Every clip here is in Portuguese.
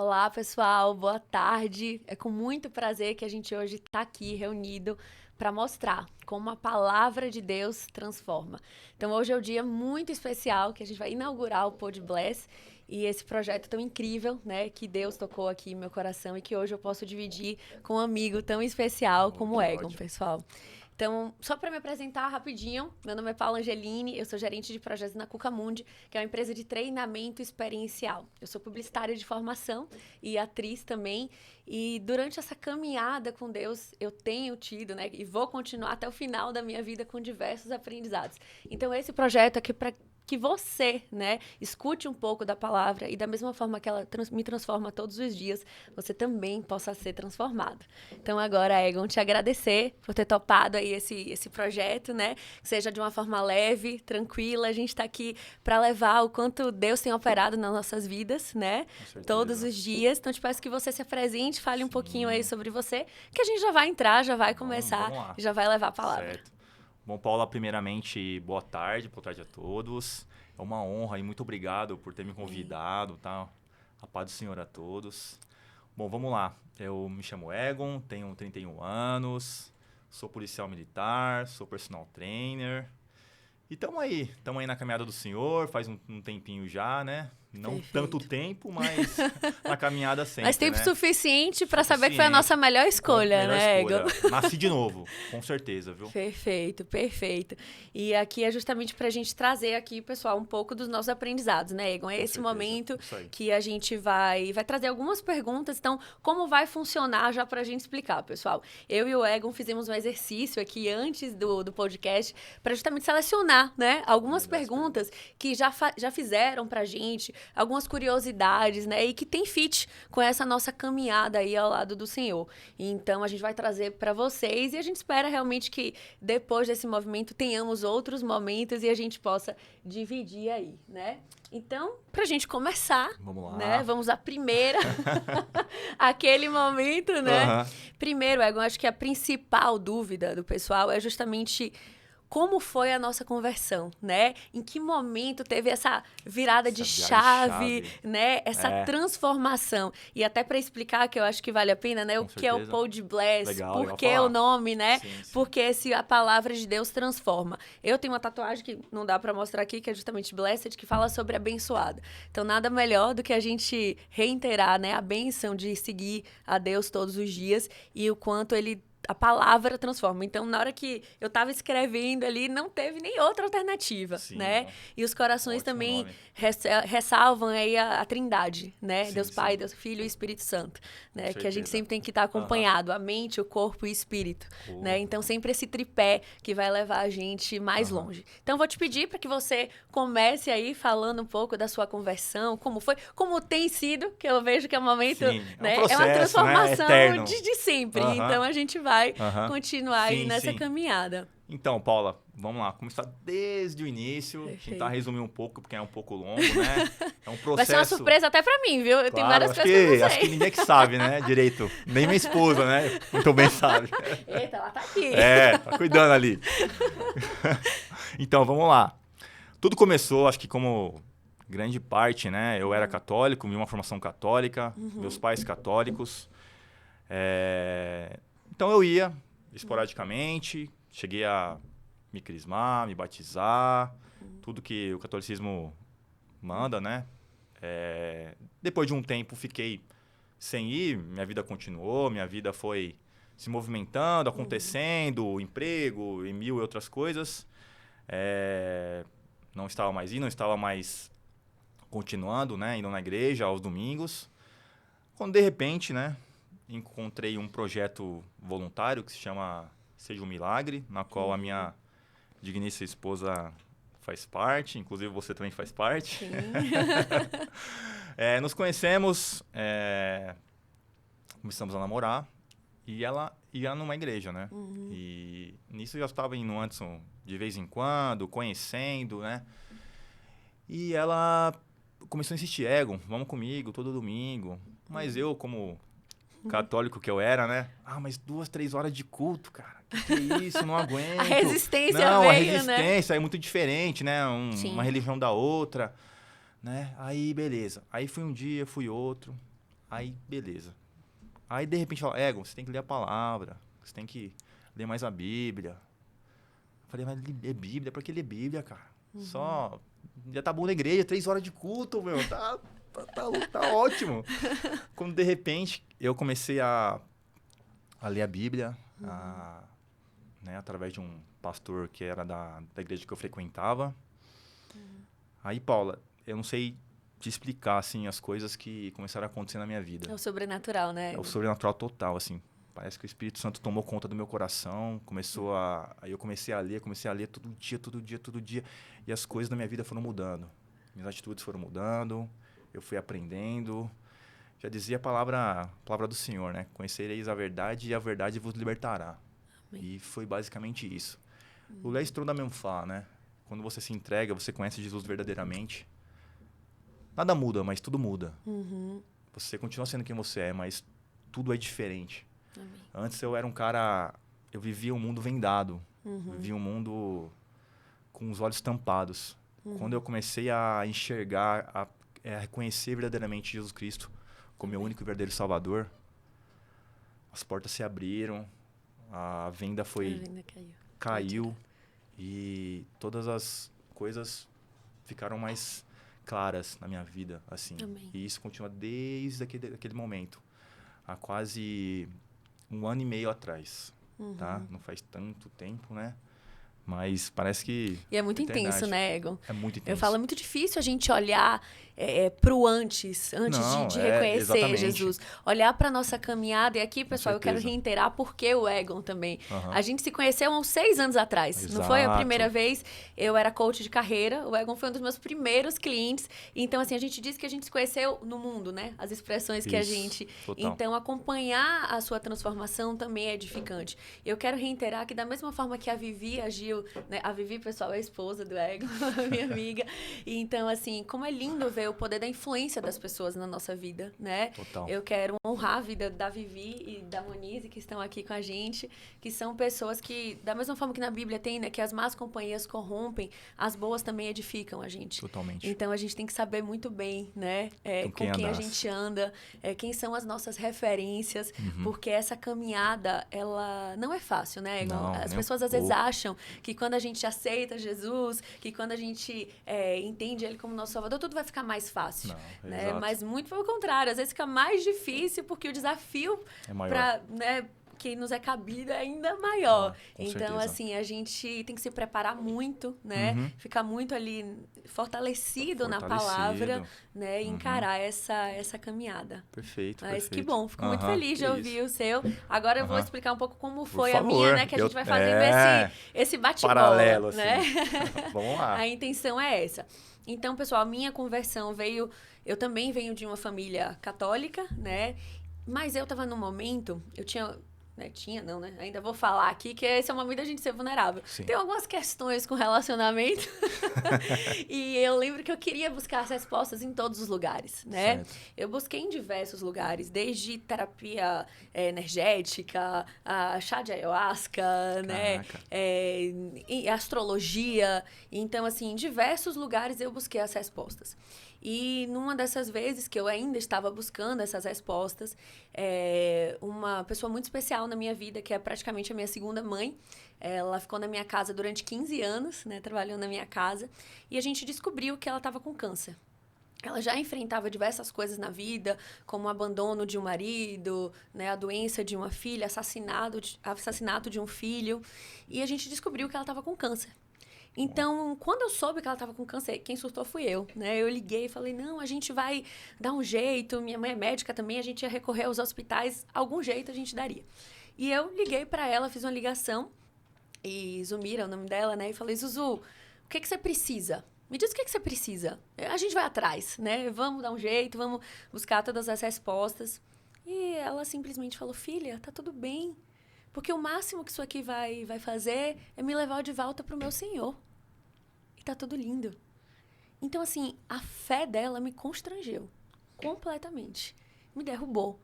Olá, pessoal, boa tarde. É com muito prazer que a gente hoje está aqui reunido para mostrar como a palavra de Deus transforma. Então, hoje é um dia muito especial que a gente vai inaugurar o Pod Bless e esse projeto tão incrível, né, que Deus tocou aqui no meu coração e que hoje eu posso dividir com um amigo tão especial como o Egon, pessoal. Então, só para me apresentar rapidinho, meu nome é Paula Angelini, eu sou gerente de projetos na Cucamundi, que é uma empresa de treinamento experiencial. Eu sou publicitária de formação e atriz também, e durante essa caminhada com Deus, eu tenho tido, né, e vou continuar até o final da minha vida com diversos aprendizados. Então, esse projeto aqui para que você, né, escute um pouco da palavra e da mesma forma que ela me transforma todos os dias, você também possa ser transformado. Então agora, Egon, te agradecer por ter topado aí esse projeto, né, que seja de uma forma leve, tranquila. A gente está aqui para levar o quanto Deus tem operado nas nossas vidas, né, todos os dias. Então te peço que você se apresente, fale um pouquinho aí sobre você, que a gente já vai entrar, já vai começar, já vai levar a palavra. Certo. Bom, Paula, primeiramente, boa tarde a todos. É uma honra e muito obrigado por ter me convidado, tá? A paz do Senhor a todos. Bom, vamos lá. Eu me chamo Egon, tenho 31 anos, sou policial militar, sou personal trainer. E estamos aí na caminhada do Senhor, faz um tempinho já, né? Não Perfeito. Tanto tempo, mas na caminhada sempre, Mas tempo né? suficiente para saber que foi a nossa melhor escolha, né, Egon? Nasci de novo, com certeza, viu? Perfeito, perfeito. E aqui é justamente para a gente trazer aqui, pessoal, um pouco dos nossos aprendizados, né, Egon? É esse momento que a gente vai trazer algumas perguntas. Então, como vai funcionar já para a gente explicar, pessoal? Eu e o Egon fizemos um exercício aqui antes do podcast para justamente selecionar, né, algumas perguntas que já fizeram para a gente, algumas curiosidades, né, e que tem fit com essa nossa caminhada aí ao lado do Senhor. Então, a gente vai trazer para vocês e a gente espera realmente que depois desse movimento tenhamos outros momentos e a gente possa dividir aí, né? Então, pra gente começar, vamos lá, né? Vamos à primeira, aquele momento, né? Primeiro, Egon, acho que a principal dúvida do pessoal é justamente como foi a nossa conversão, né? Em que momento teve essa virada de chave, né? Essa transformação. E até para explicar, que eu acho que vale a pena, né? O que é o Pod Bless, por que o nome, né? Sim. Porque a palavra de Deus transforma. Eu tenho uma tatuagem que não dá para mostrar aqui, que é justamente Blessed, que fala sobre abençoada. Então, nada melhor do que a gente reiterar, né? A bênção de seguir a Deus todos os dias e o quanto a palavra transforma. Então, na hora que eu estava escrevendo ali, não teve nem outra alternativa, sim, né? E os corações também ressalvam aí a trindade, né? Sim, Deus Pai, Deus Filho e Espírito Santo, né? Que a gente sempre tem que estar acompanhado, a mente, o corpo e o espírito, né? Então, sempre esse tripé que vai levar a gente mais longe. Então, vou te pedir para que você comece aí falando um pouco da sua conversão, como foi, como tem sido, que eu vejo que é um momento, né? É uma transformação, né? de sempre. Então, a gente vai continuar aí nessa caminhada. Então, Paula, vamos lá. Começar desde o início. Tentar resumir um pouco, porque é um pouco longo, né? É um processo... Vai ser uma surpresa até pra mim, viu? Eu tenho várias coisas que eu não sei. Acho que ninguém que sabe, né? Direito. Nem minha esposa, né? Muito bem sabe. Eita, ela tá aqui. Tá cuidando ali. Então, vamos lá. Tudo começou, acho que como grande parte, né? Eu era católico, vi uma formação católica, meus pais católicos. Então eu ia esporadicamente, cheguei a me crismar, me batizar, tudo que o catolicismo manda, né? Depois de um tempo fiquei sem ir, minha vida continuou, minha vida foi se movimentando, acontecendo, emprego e mil e outras coisas. Não estava mais indo, não estava mais continuando, né? Indo na igreja aos domingos. Quando de repente, né? Encontrei um projeto voluntário que se chama Seja um Milagre, na qual a minha digníssima esposa faz parte, inclusive você também faz parte. Sim. Nos conhecemos, começamos a namorar e ela ia numa igreja, né? E nisso eu já estava indo antes de vez em quando, conhecendo, né? E ela começou a insistir, Egon, vamos comigo todo domingo. Mas eu, como católico que eu era, né? Mas 2, 3 horas de culto, cara. Que é isso? Não aguento. A resistência veio, a resistência é muito diferente, né? Uma religião da outra, né? Aí, beleza. Aí fui um dia, fui outro. Aí, beleza. Aí, de repente, fala, Egon, você tem que ler a palavra, você tem que ler mais a Bíblia. Eu falei, mas ler Bíblia? Pra que ler Bíblia, cara? Só, já tá bom na igreja, 3 horas de culto, meu, tá ótimo. Quando, de repente, eu comecei a ler a Bíblia, né, através de um pastor que era da igreja que eu frequentava. Aí, Paula, eu não sei te explicar, assim, as coisas que começaram a acontecer na minha vida. É o sobrenatural, né? É o sobrenatural total, assim. Parece que o Espírito Santo tomou conta do meu coração, aí eu comecei a ler todo dia, e as coisas da minha vida foram mudando. Minhas atitudes foram mudando, eu fui aprendendo. Já dizia a palavra do Senhor, né? Conhecereis a verdade e a verdade vos libertará. Amém. E foi basicamente isso. O Léo Stronda fala, né? Quando você se entrega, você conhece Jesus verdadeiramente. Nada muda, mas tudo muda. Você continua sendo quem você é, mas tudo é diferente. Amém. Antes eu era um cara... Eu vivia um mundo vendado. Vivia um mundo com os olhos tampados. Quando eu comecei a enxergar, a reconhecer verdadeiramente Jesus Cristo como meu único e verdadeiro Salvador, as portas se abriram, a venda caiu e todas as coisas ficaram mais claras na minha vida, assim. Amém. E isso continua desde aquele momento, há quase 1 ano e meio atrás, tá? Não faz tanto tempo, né? Mas parece que... E é muito intenso, né, Egon? É muito intenso. Eu falo, é muito difícil a gente olhar pro antes de reconhecer exatamente. Jesus. Olhar para nossa caminhada. E aqui, pessoal, eu quero reiterar por que o Egon também. A gente se conheceu há uns 6 anos atrás. Exato. Não foi a primeira vez. Eu era coach de carreira. O Egon foi um dos meus primeiros clientes. Então, assim, a gente diz que a gente se conheceu no mundo, né? As expressões que a gente... Total. Então, acompanhar a sua transformação também é edificante. Eu quero reiterar que da mesma forma que a Vivi agiu, né? A Vivi, pessoal, é a esposa do Egon, minha amiga. Então, assim, como é lindo ver o poder da influência das pessoas na nossa vida, né? Total. Eu quero honrar a vida da Vivi e da Monize, que estão aqui com a gente, que são pessoas que, da mesma forma que na Bíblia tem, né? Que as más companhias corrompem, as boas também edificam a gente. Totalmente. Então, a gente tem que saber muito bem, né? Com quem a gente anda, quem são as nossas referências, porque essa caminhada, ela não é fácil, né, Egon? Não, as pessoas às vezes acham que quando a gente aceita Jesus, que quando a gente entende Ele como nosso Salvador, tudo vai ficar mais fácil. Não, né? Mas muito pelo contrário, às vezes fica mais difícil porque o desafio para, né, que nos é cabido é ainda maior. Então, certeza. assim, a gente tem que se preparar muito, né? Ficar muito ali fortalecido na palavra, né? E encarar essa caminhada. Perfeito, Mas perfeito. que bom, fico muito feliz de ouvir o seu. Agora eu vou explicar um pouco como foi a minha, né? Que a gente vai fazendo esse bate-bola, paralelo, né? Assim. Vamos lá. A intenção é essa. Então, pessoal, a minha conversão veio... Eu também venho de uma família católica, né? Mas eu tava num momento... Eu tinha... Não, né? Ainda vou falar aqui que esse é o momento da gente ser vulnerável. Sim. Tem algumas questões com relacionamento. E eu lembro que eu queria buscar as respostas em todos os lugares, né? Certo. Eu busquei em diversos lugares, desde terapia energética, a chá de ayahuasca, né? Astrologia. Então, assim, em diversos lugares eu busquei as respostas. E numa dessas vezes que eu ainda estava buscando essas respostas, uma pessoa muito especial na minha vida, que é praticamente a minha segunda mãe, ela ficou na minha casa durante 15 anos, né, trabalhando na minha casa, e a gente descobriu que ela estava com câncer. Ela já enfrentava diversas coisas na vida, como o abandono de um marido, né, a doença de uma filha, assassinato de um filho, e a gente descobriu que ela estava com câncer. Então, quando eu soube que ela estava com câncer, quem surtou fui eu, né? Eu liguei e falei, não, a gente vai dar um jeito, minha mãe é médica também, a gente ia recorrer aos hospitais, algum jeito a gente daria. E eu liguei para ela, fiz uma ligação, e Zumira é o nome dela, né? E falei, Zuzu, o que você precisa? Me diz o que você precisa. A gente vai atrás, né? Vamos dar um jeito, vamos buscar todas as respostas. E ela simplesmente falou, filha, tá tudo bem. Porque o máximo que isso aqui vai fazer é me levar de volta pro meu Senhor. E tá tudo lindo. Então, assim, a fé dela me constrangeu completamente. Me derrubou.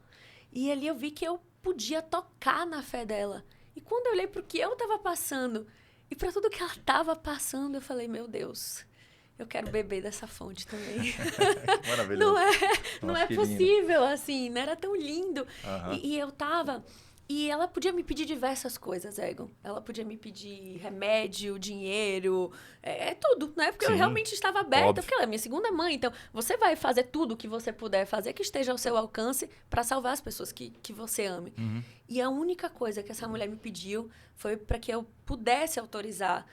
E ali eu vi que eu podia tocar na fé dela. E quando eu olhei pro que eu tava passando e para tudo que ela tava passando, eu falei, meu Deus, eu quero beber dessa fonte também. Que maravilhoso. Não Nossa, é que lindo. possível, assim, né? Era tão lindo. Aham. E eu tava... E ela podia me pedir diversas coisas, Egon. Ela podia me pedir remédio, dinheiro, tudo, né? Porque eu Sim, realmente estava aberta, óbvio. porque ela é minha segunda mãe. Então, você vai fazer tudo o que você puder fazer, que esteja ao seu alcance, para salvar as pessoas que você ame. Uhum. E a única coisa que essa mulher me pediu foi para que eu pudesse autorizar,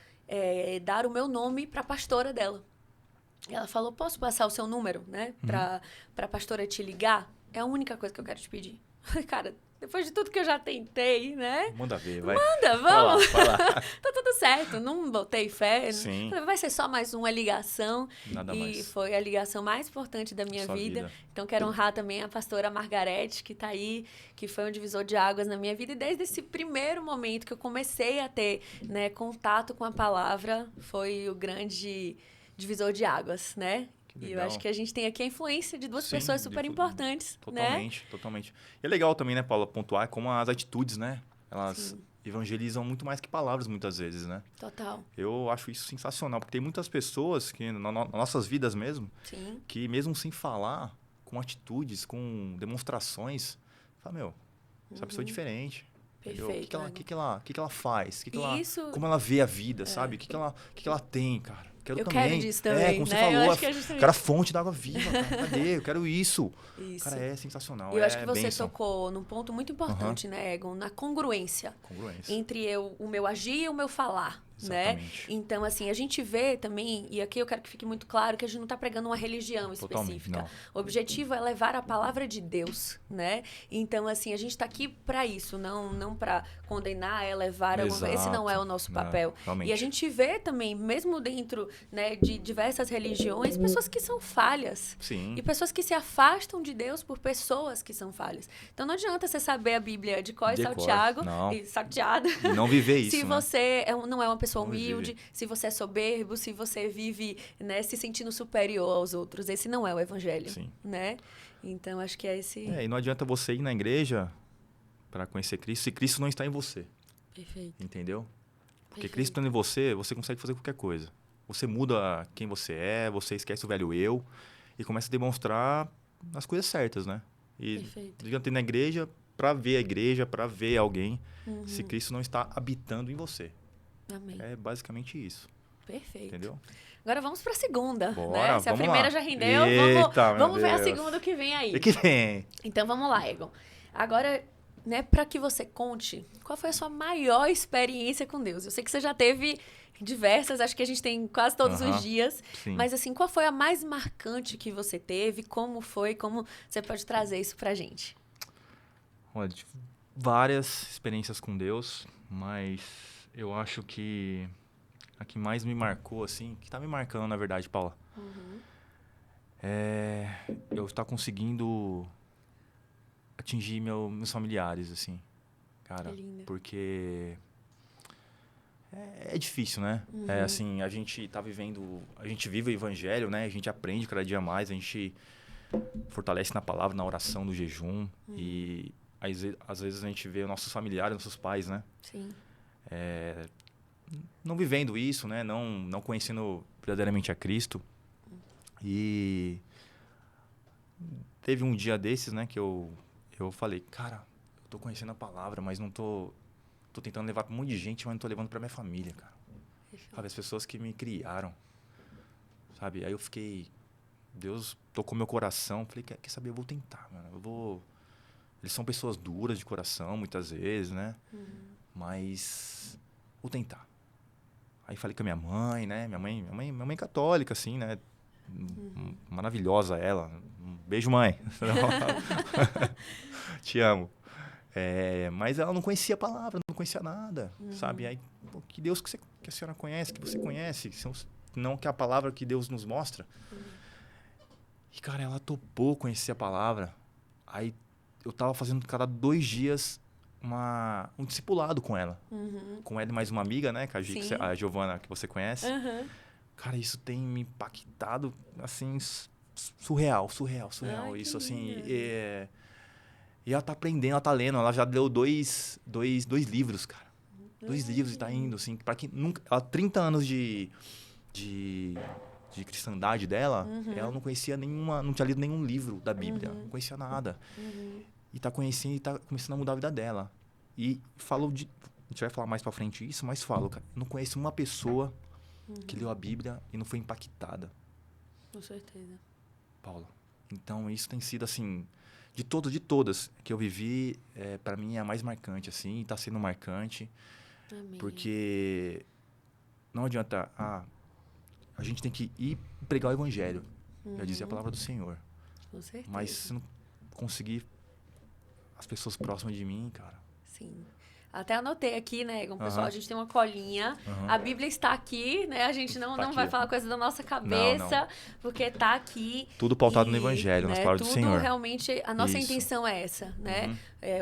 dar o meu nome para a pastora dela. Ela falou, posso passar o seu número, né? Para a pastora te ligar? É a única coisa que eu quero te pedir. Cara, depois de tudo que eu já tentei, né? Manda ver, vai. Manda, Vai lá, vamos. vai lá. Tá tudo certo, não botei fé. Sim. Vai ser só mais uma ligação. Nada e mais. foi a ligação mais importante da minha Sua vida. vida. Então, quero honrar também a pastora Margarete, que tá aí, que foi um divisor de águas na minha vida. E desde esse primeiro momento que eu comecei a ter, né, contato com a palavra, foi o grande divisor de águas, né? Que E eu legal. acho que a gente tem aqui a influência de duas Sim, pessoas super importantes, né? Totalmente, totalmente. E é legal também, né, Paula, pontuar como as atitudes, né? Elas Sim. evangelizam muito mais que palavras, muitas vezes, né? Total. Eu acho isso sensacional, porque tem muitas pessoas que, nas nossas vidas mesmo, Sim. que mesmo sem falar, com atitudes, com demonstrações, fala, meu, essa pessoa é diferente. Entendeu? Perfeito, O que que ela faz? Isso- Como ela vê a vida, sabe? O que que ela tem, cara? Eu também. quero disso também, como você né? Eu falou, acho que é justamente- cara, fonte da água viva, cara. Cadê? Eu quero isso. Isso. Cara, é sensacional. E eu acho que é você bênção. tocou num ponto muito importante, né, Egon? Na congruência Congruência. entre o meu agir e o meu falar, né? Exatamente. Então, assim, a gente vê também, e aqui eu quero que fique muito claro, que a gente não está pregando uma religião Totalmente, específica. não. O objetivo é levar a palavra de Deus, né? Então, assim, a gente está aqui para isso, não para condenar, levar alguma coisa. Esse não é o nosso Não, papel. realmente. E a gente vê também, mesmo dentro, né, de diversas religiões, pessoas que são falhas. Sim. E pessoas que se afastam de Deus por pessoas que são falhas. Então não adianta você saber a Bíblia de cor e De cor, salteado não. e salteada. E não viver isso, Se né? você não é uma pessoa Não humilde, vive. se você é soberbo, se você vive, né, se sentindo superior aos outros. Esse não é o evangelho, Sim. né? Então acho que é esse... E não adianta você ir na igreja para conhecer Cristo se Cristo não está em você, Perfeito. entendeu? Porque Perfeito. Cristo estando em você, você consegue fazer qualquer coisa. Você muda quem você é, você esquece o velho eu e começa a demonstrar as coisas certas, né? E Perfeito. não adianta ir na igreja para ver a igreja, para ver alguém, Uhum. se Cristo não está habitando em você. Amém. É basicamente isso, Perfeito. entendeu? Agora vamos para a segunda, Bora, né? Se a vamos primeira lá. já rendeu, Eita, meu vamos ver a Deus. segunda que vem aí. E que vem? Então vamos lá, Egon. Agora, né, para que você conte, qual foi a sua maior experiência com Deus? Eu sei que você já teve diversas, acho que a gente tem quase todos Aham, os dias. sim. Mas assim, qual foi a mais marcante que você teve? Como foi? Como você pode trazer isso pra gente? Olha, tive várias experiências com Deus, mas eu acho que a que mais me marcou, assim, que tá me marcando, na verdade, Paula, é eu estar conseguindo atingir meus familiares, assim, cara, Que lindo. porque é difícil, né? É assim, a gente tá vivendo, a gente vive o evangelho, né? A gente aprende cada dia mais, a gente fortalece na palavra, na oração, no jejum e às vezes a gente vê nossos familiares, nossos pais, né? Sim. Não vivendo isso, né? Não conhecendo verdadeiramente a Cristo. E teve um dia desses, né? Que eu falei, cara, eu tô conhecendo a palavra, mas não tô tentando levar pra um monte de gente, mas não tô levando pra minha família, cara. Sabe, as pessoas que me criaram, sabe? Aí eu fiquei... Deus tocou meu coração. Falei, quer saber? Eu vou tentar, mano. Eles são pessoas duras de coração, muitas vezes, né? Mas vou tentar. Aí falei com a minha mãe, né? Minha mãe é católica, assim, né? Maravilhosa ela. Um beijo, mãe. Te amo. Mas ela não conhecia a palavra, não conhecia nada, sabe? Aí, pô, que Deus que a senhora conhece, que você conhece, não que a palavra que Deus nos mostra. E, cara, ela topou conhecer a palavra. Aí eu tava fazendo cada 2 dias um discipulado com ela. Com ela e mais uma amiga, né? Sim. A Giovana, que você conhece. Aham. Cara, isso tem me impactado, assim, surreal. Ai, Isso, que assim. lindo. E ela tá aprendendo, ela tá lendo. Ela já leu dois livros, cara. 2 livros e tá indo, assim. Pra quem nunca... Ela 30 anos de de cristandade dela, ela não conhecia não tinha lido nenhum livro da Bíblia, não conhecia nada. E tá conhecendo e tá começando a mudar a vida dela. E falou a gente vai falar mais pra frente isso, mas falo, cara, eu não conheço uma pessoa que leu a Bíblia e não foi impactada. Com certeza. Paula. Então, isso tem sido, assim, de todas que eu vivi, para mim é a mais marcante, assim, tá sendo marcante. Amém. Porque não adianta, a gente tem que ir pregar o evangelho. Já dizia a palavra do Senhor. Com certeza. Mas se não conseguir as pessoas próximas de mim, cara... Sim. Até anotei aqui, né, Egon? Pessoal, a gente tem uma colinha. A Bíblia está aqui, né? A gente não vai falar coisa da nossa cabeça, porque está aqui. Tudo pautado no Evangelho, nas palavras do Senhor. Tudo realmente, a nossa intenção é essa, né?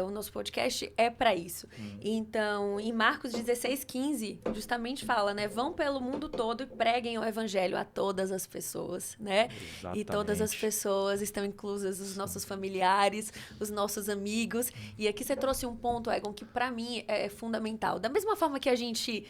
O nosso podcast é para isso. Então, em Marcos 16:15, justamente fala, né? Vão pelo mundo todo e preguem o Evangelho a todas as pessoas, né? Exatamente. E todas as pessoas estão inclusas, os nossos familiares, os nossos amigos. E aqui você trouxe um ponto, Egon, que para mim é fundamental. Da mesma forma que a gente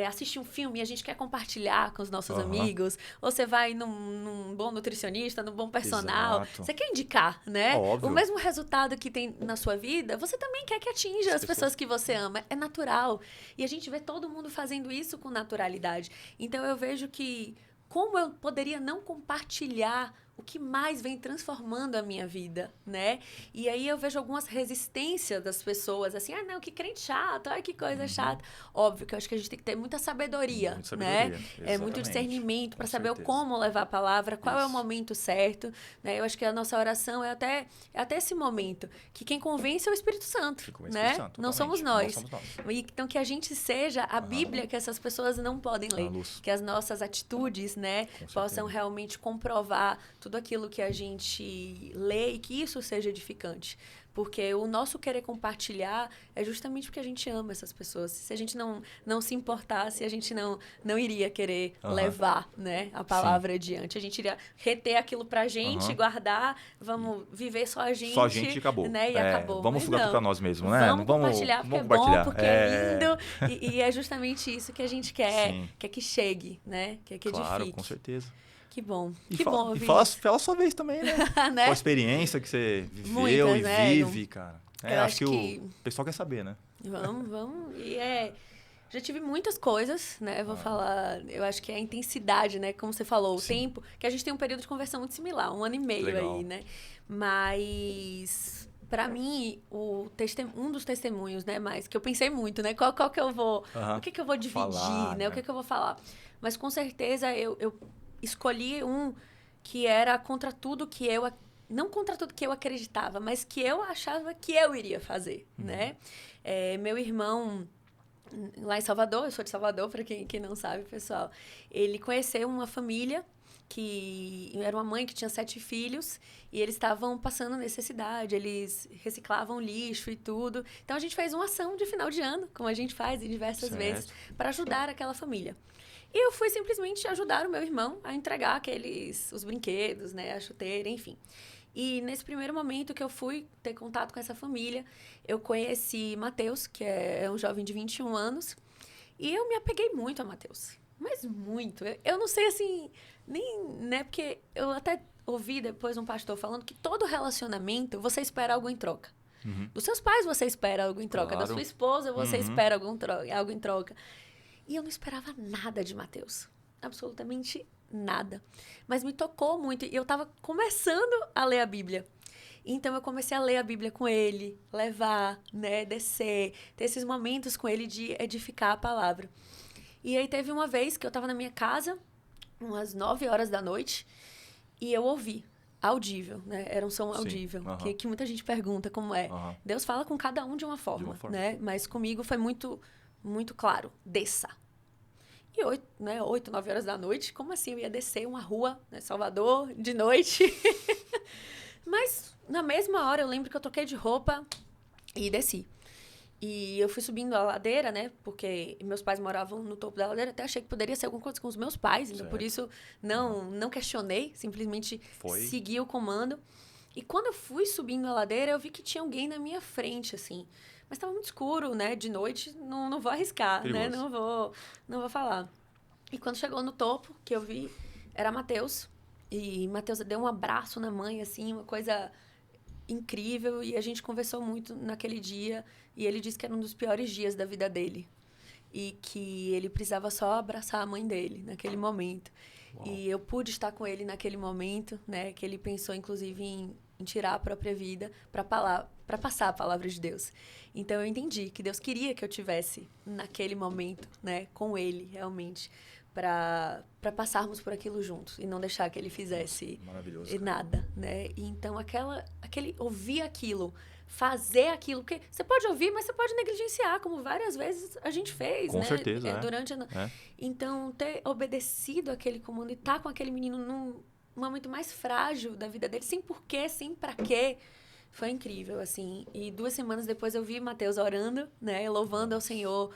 assiste um filme e a gente quer compartilhar com os nossos amigos, ou você vai num bom nutricionista, num bom personal, você quer indicar, né? Óbvio. O mesmo resultado que tem na sua vida, você também quer que atinja as pessoas que você ama. É natural. E a gente vê todo mundo fazendo isso com naturalidade. Então, eu vejo que como eu poderia não compartilhar o que mais vem transformando a minha vida, né? E aí eu vejo algumas resistências das pessoas, assim, não, que crente chato, que coisa chata. Óbvio que eu acho que a gente tem que ter muita sabedoria, né? Muito discernimento para saber como levar a palavra, qual é o momento certo, né? Eu acho que a nossa oração é até esse momento, que quem convence é o Espírito Santo, né? Não somos nós. Então, que a gente seja a Bíblia que essas pessoas não podem ler, que as nossas atitudes, né, possam realmente comprovar tudo aquilo que a gente lê e que isso seja edificante. Porque o nosso querer compartilhar é justamente porque a gente ama essas pessoas. Se a gente não se importasse, a gente não iria querer levar, né, a palavra adiante. A gente iria reter aquilo pra gente, guardar, vamos viver só a gente. Só a gente e acabou. Né, e acabou. Vamos sugar pra nós mesmos, né? Vamos compartilhar porque é bom, porque é lindo. E é justamente isso que a gente quer. Quer que chegue, né? Quer que edifique. Claro, com certeza. Que bom. E fala a sua vez também, né? Né? Com a experiência que você viveu Muitas, e vive, cara. Acho que o pessoal quer saber, né? Vamos. E já tive muitas coisas, né? Vou falar, eu acho que é a intensidade, né? Como você falou, o tempo, que a gente tem um período de conversão muito similar, 1 ano e meio aí, né? Mas, para mim, um dos testemunhos, né? Mas que eu pensei muito, né? Qual que eu vou... O que eu vou dividir, né? O que eu vou falar? Mas, com certeza, eu escolhi um que era contra tudo que eu... Não contra tudo que eu acreditava, mas que eu achava que eu iria fazer, né? Meu irmão, lá em Salvador, eu sou de Salvador, para quem não sabe, pessoal, ele conheceu uma família que era uma mãe que tinha 7 filhos e eles estavam passando necessidade, eles reciclavam lixo e tudo. Então, a gente fez uma ação de final de ano, como a gente faz em diversas vezes, para ajudar aquela família. E eu fui simplesmente ajudar o meu irmão a entregar os brinquedos, né, a chuteira, enfim. E nesse primeiro momento que eu fui ter contato com essa família, eu conheci Matheus, que é um jovem de 21 anos, e eu me apeguei muito a Matheus. Mas muito. Eu não sei, assim, nem, né, porque eu até ouvi depois um pastor falando que todo relacionamento você espera algo em troca. Dos seus pais você espera algo em troca, da sua esposa você espera algo em troca. E eu não esperava nada de Matheus. Absolutamente nada. Mas me tocou muito. E eu estava começando a ler a Bíblia. Então, eu comecei a ler a Bíblia com ele, levar, né, descer, ter esses momentos com ele de edificar a palavra. E aí, teve uma vez que eu estava na minha casa, umas 9 horas da noite, e eu ouvi, audível, né? Era um som audível, que muita gente pergunta como é. Deus fala com cada um de uma forma, né? Mas comigo foi muito... muito claro, desça. E 8, 9 horas da noite, como assim eu ia descer uma rua, né, Salvador, de noite? Mas, na mesma hora, eu lembro que eu troquei de roupa e desci. E eu fui subindo a ladeira, né, porque meus pais moravam no topo da ladeira, até achei que poderia ser alguma coisa com os meus pais, então por isso não questionei, simplesmente segui o comando. E quando eu fui subindo a ladeira, eu vi que tinha alguém na minha frente, assim. Mas estava muito escuro, né? De noite, não vou arriscar, perigoso, né? Não vou falar. E quando chegou no topo, que eu vi era Mateus. E Mateus deu um abraço na mãe, assim, uma coisa incrível. E a gente conversou muito naquele dia. E ele disse que era um dos piores dias da vida dele. E que ele precisava só abraçar a mãe dele naquele momento. Uau. E eu pude estar com ele naquele momento, né? Que ele pensou, inclusive, em tirar a própria vida para passar a palavra de Deus. Então, eu entendi que Deus queria que eu tivesse naquele momento, né? Com ele, realmente. Para passarmos por aquilo juntos. E não deixar que ele fizesse nada, né? E então, ouvir aquilo, fazer aquilo, porque você pode ouvir, mas você pode negligenciar, como várias vezes a gente fez, com né? certeza, Durante a... Então, ter obedecido aquele comando e estar com aquele menino num momento mais frágil da vida dele, sem porquê, sem pra quê, foi incrível, assim. E 2 semanas depois eu vi Mateus orando, né? Louvando ao Senhor,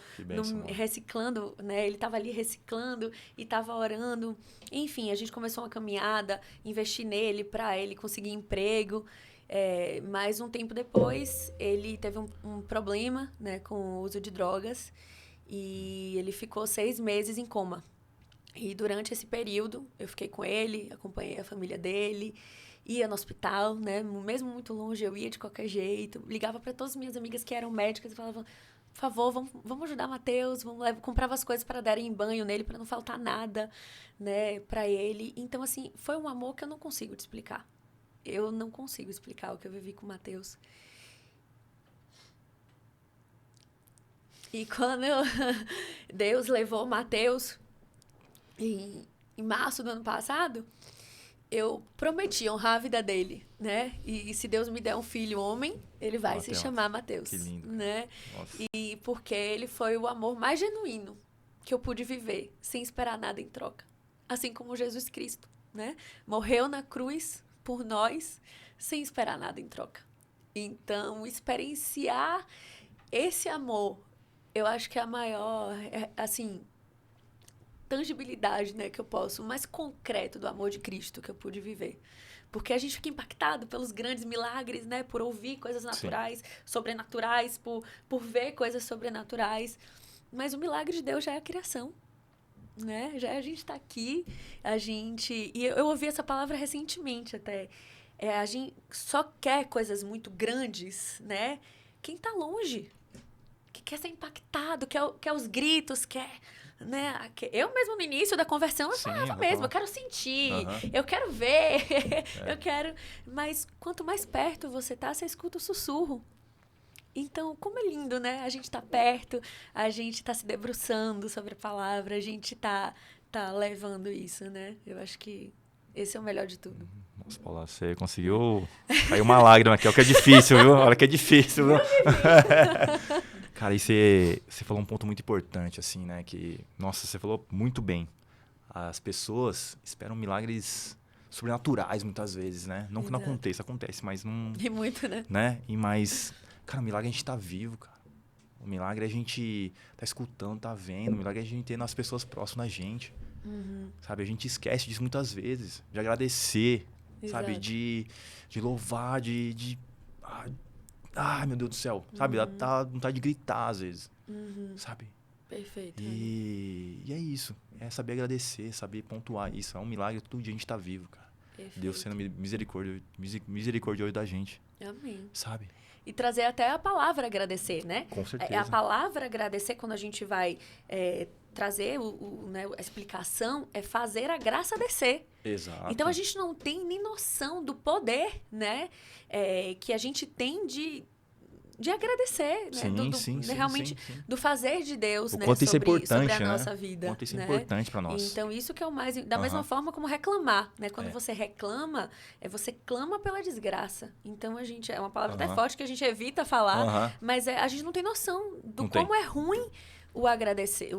reciclando, né? Ele estava ali reciclando e estava orando. Enfim, a gente começou uma caminhada, investi nele para ele conseguir emprego. Mas um tempo depois, ele teve um problema, né, com o uso de drogas e ele ficou 6 meses em coma. E durante esse período, eu fiquei com ele, acompanhei a família dele, ia no hospital, né, mesmo muito longe, eu ia de qualquer jeito, ligava para todas as minhas amigas que eram médicas e falava, por favor, vamos ajudar Mateus, comprava as coisas para darem banho nele, para não faltar nada, né, para ele. Então, assim, foi um amor que eu não consigo te explicar. Eu não consigo explicar o que eu vivi com o Mateus. E quando Deus levou o Mateus, em março do ano passado, eu prometi honrar a vida dele, né? E se Deus me der um filho homem, ele vai se chamar Mateus. Que lindo. Né? E porque ele foi o amor mais genuíno que eu pude viver, sem esperar nada em troca. Assim como Jesus Cristo, né? Morreu na cruz por nós, sem esperar nada em troca. Então, experienciar esse amor, eu acho que é a maior, assim, tangibilidade, né, que eu posso, o mais concreto do amor de Cristo que eu pude viver. Porque a gente fica impactado pelos grandes milagres, né, por ouvir coisas naturais, sobrenaturais, por ver coisas sobrenaturais. Mas o milagre de Deus já é a criação. Né? Já a gente está aqui, e eu ouvi essa palavra recentemente até, a gente só quer coisas muito grandes, né? Quem está longe, que quer ser impactado, quer os gritos, né? Eu mesmo no início da conversão, eu falava mesmo, eu quero sentir, eu quero ver, eu quero, mas quanto mais perto você tá, você escuta o sussurro. Então, como é lindo, né? A gente tá perto, a gente tá se debruçando sobre a palavra, a gente tá levando isso, né? Eu acho que esse é o melhor de tudo. Nossa, Paula, você conseguiu... Caiu uma lágrima aqui, olha que é difícil, viu? Olha que é difícil, viu? Cara, e você falou um ponto muito importante, assim, né? Que, nossa, você falou muito bem. As pessoas esperam milagres sobrenaturais, muitas vezes, né? Não que não aconteça, acontece, mas não... E muito, né? Mas... Cara, o milagre é a gente tá vivo, cara. O milagre é a gente tá escutando, tá vendo. O milagre é a gente ter as pessoas próximas da gente. Sabe? A gente esquece disso muitas vezes. De agradecer, sabe? De louvar, Ai, meu Deus do céu. Sabe? Dá vontade de gritar, às vezes. Sabe? Perfeito. E é isso. É saber agradecer, saber pontuar isso. É um milagre, todo dia a gente tá vivo, cara. Perfeito. Deus sendo misericordioso da gente. Amém. Sabe? E trazer até a palavra agradecer, né? Com certeza. A palavra agradecer, quando a gente vai trazer né, a explicação, é fazer a graça descer. Exato. Então, a gente não tem nem noção do poder, né? Que a gente tem de agradecer, né? Sim, realmente, sim. do fazer de Deus, o né? Quanto isso é importante, sobre a né? nossa vida. O quanto isso é né? importante para nós. Então, isso que é o mais... Da mesma forma como reclamar, né? Quando você reclama, você clama pela desgraça. Então, é uma palavra até forte que a gente evita falar, mas a gente não tem noção do como é ruim o agradecer,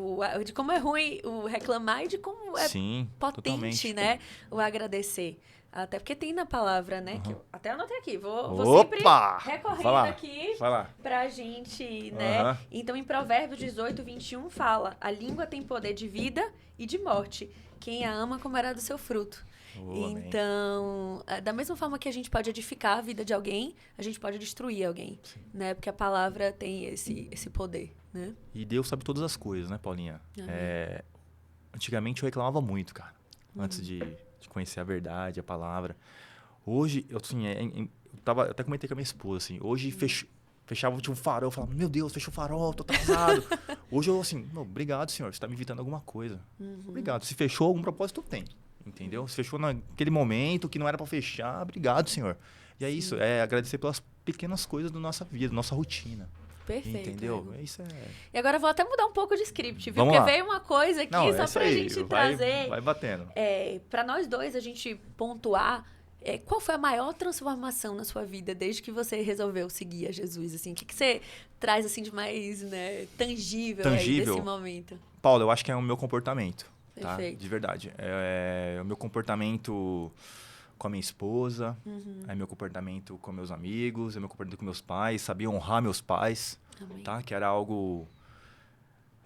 de como é ruim o reclamar e de como é potente, totalmente. né? O agradecer. Até porque tem na palavra, né? Que eu até anotei aqui. Vou sempre recorrendo aqui pra gente, né? Então, em Provérbios 18, 21, fala: a língua tem poder de vida e de morte. Quem a ama comerá do seu fruto. Então, da mesma forma que a gente pode edificar a vida de alguém, a gente pode destruir alguém, né? Porque a palavra tem esse poder, né? E Deus sabe todas as coisas, né, Paulinha? Antigamente eu reclamava muito, cara. antes de conhecer a verdade, a palavra. Hoje, eu até comentei com a minha esposa, assim, hoje fechava tipo, um farol, eu falava, meu Deus, fechou o farol, tô atrasado. Hoje eu assim, obrigado, Senhor, você tá me evitando alguma coisa. Obrigado. Se fechou, algum propósito tem, entendeu? Se fechou naquele momento que não era para fechar, obrigado, Senhor. E é isso, é agradecer pelas pequenas coisas da nossa vida, da nossa rotina. Perfeito. Entendeu? Isso é... E agora eu vou até mudar um pouco de script, viu? Vamos Porque lá. veio uma coisa aqui Não, só pra aí, gente trazer. Vai batendo. Pra nós dois, a gente pontuar qual foi a maior transformação na sua vida desde que você resolveu seguir a Jesus? Assim, o que você traz assim, de mais tangível aí desse momento? Paulo, eu acho que é o meu comportamento. Perfeito. Tá? De verdade. É o meu comportamento com a minha esposa, é meu comportamento com meus amigos, é meu comportamento com meus pais, sabia honrar meus pais, tá? Que era algo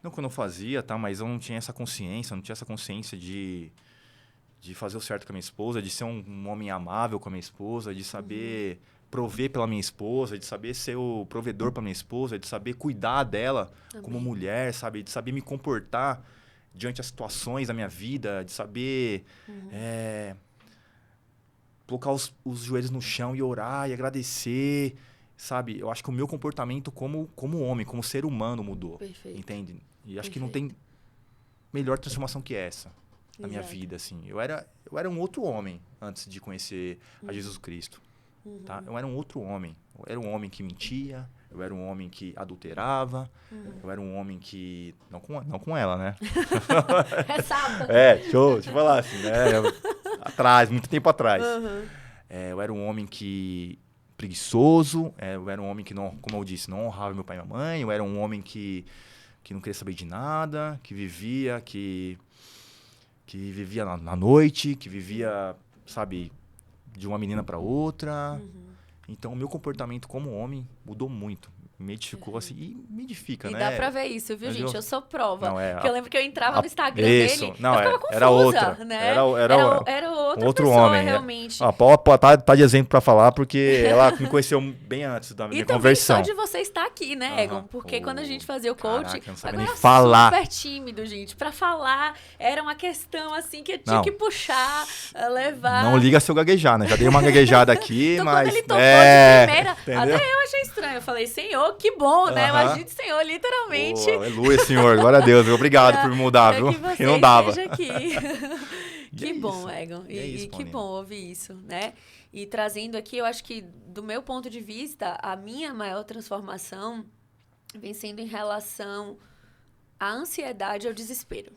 não que eu não fazia, tá? Mas eu não tinha essa consciência, de fazer o certo com a minha esposa, de ser um homem amável com a minha esposa, de saber prover pela minha esposa, de saber ser o provedor para minha esposa, de saber cuidar dela como mulher, sabe? De saber me comportar diante das situações da minha vida, de saber colocar os joelhos no chão e orar e agradecer, sabe? Eu acho que o meu comportamento como homem, como ser humano mudou. Perfeito. Entende? E acho que não tem melhor transformação que essa na minha vida, assim. Eu era um outro homem antes de conhecer a Jesus Cristo, tá? Eu era um outro homem. Eu era um homem que mentia, eu era um homem que adulterava, eu era um homem que... Não com ela, né? Deixa eu falar assim, né? Muito tempo atrás. Eu era um homem que... preguiçoso, eu era um homem que, não, como eu disse, não honrava meu pai e minha mãe, eu era um homem que não queria saber de nada, que vivia na noite, que vivia, sabe, de uma menina para outra. Então, o meu comportamento como homem mudou muito. Me edificou assim, e me edifica, né? E dá pra ver isso, viu, gente? Eu sou prova. Não, porque eu lembro que eu entrava no Instagram isso. dele, Não, eu ficava confusa, era outra, né? Era outra outro pessoa, homem, realmente. A Paula tá de exemplo pra falar, porque ela me conheceu bem antes da minha conversão. E também só de você estar aqui, né, Egon? Porque quando a gente fazia o coaching, agora nem falar. Super tímido, gente. Pra falar, era uma questão, assim, que eu tinha que puxar, levar. Não liga se eu gaguejar, né? Já dei uma gaguejada aqui, então, mas... quando ele tocou de primeira, entendeu? até eu achei estranho. Eu falei, Senhor, que bom, né? Imagina, Senhor, literalmente. Aleluia, Senhor. Glória a Deus. Obrigado por me mudar, viu? Que não dava. Aqui. Que bom, Egon. E que bom ouvir isso, né? E trazendo aqui, eu acho que, do meu ponto de vista, a minha maior transformação vem sendo em relação à ansiedade e ao desespero,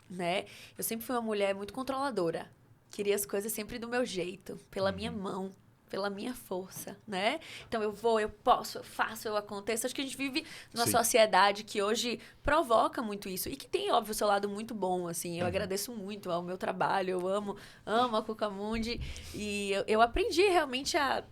né? Eu sempre fui uma mulher muito controladora. Queria as coisas sempre do meu jeito, pela minha mão, pela minha força, né? Então, eu vou, eu posso, eu faço, eu aconteço. Acho que a gente vive numa sociedade que hoje provoca muito isso. E que tem, óbvio, o seu lado muito bom, assim. Eu agradeço muito ao meu trabalho, eu amo a Cucamundi. E eu aprendi realmente a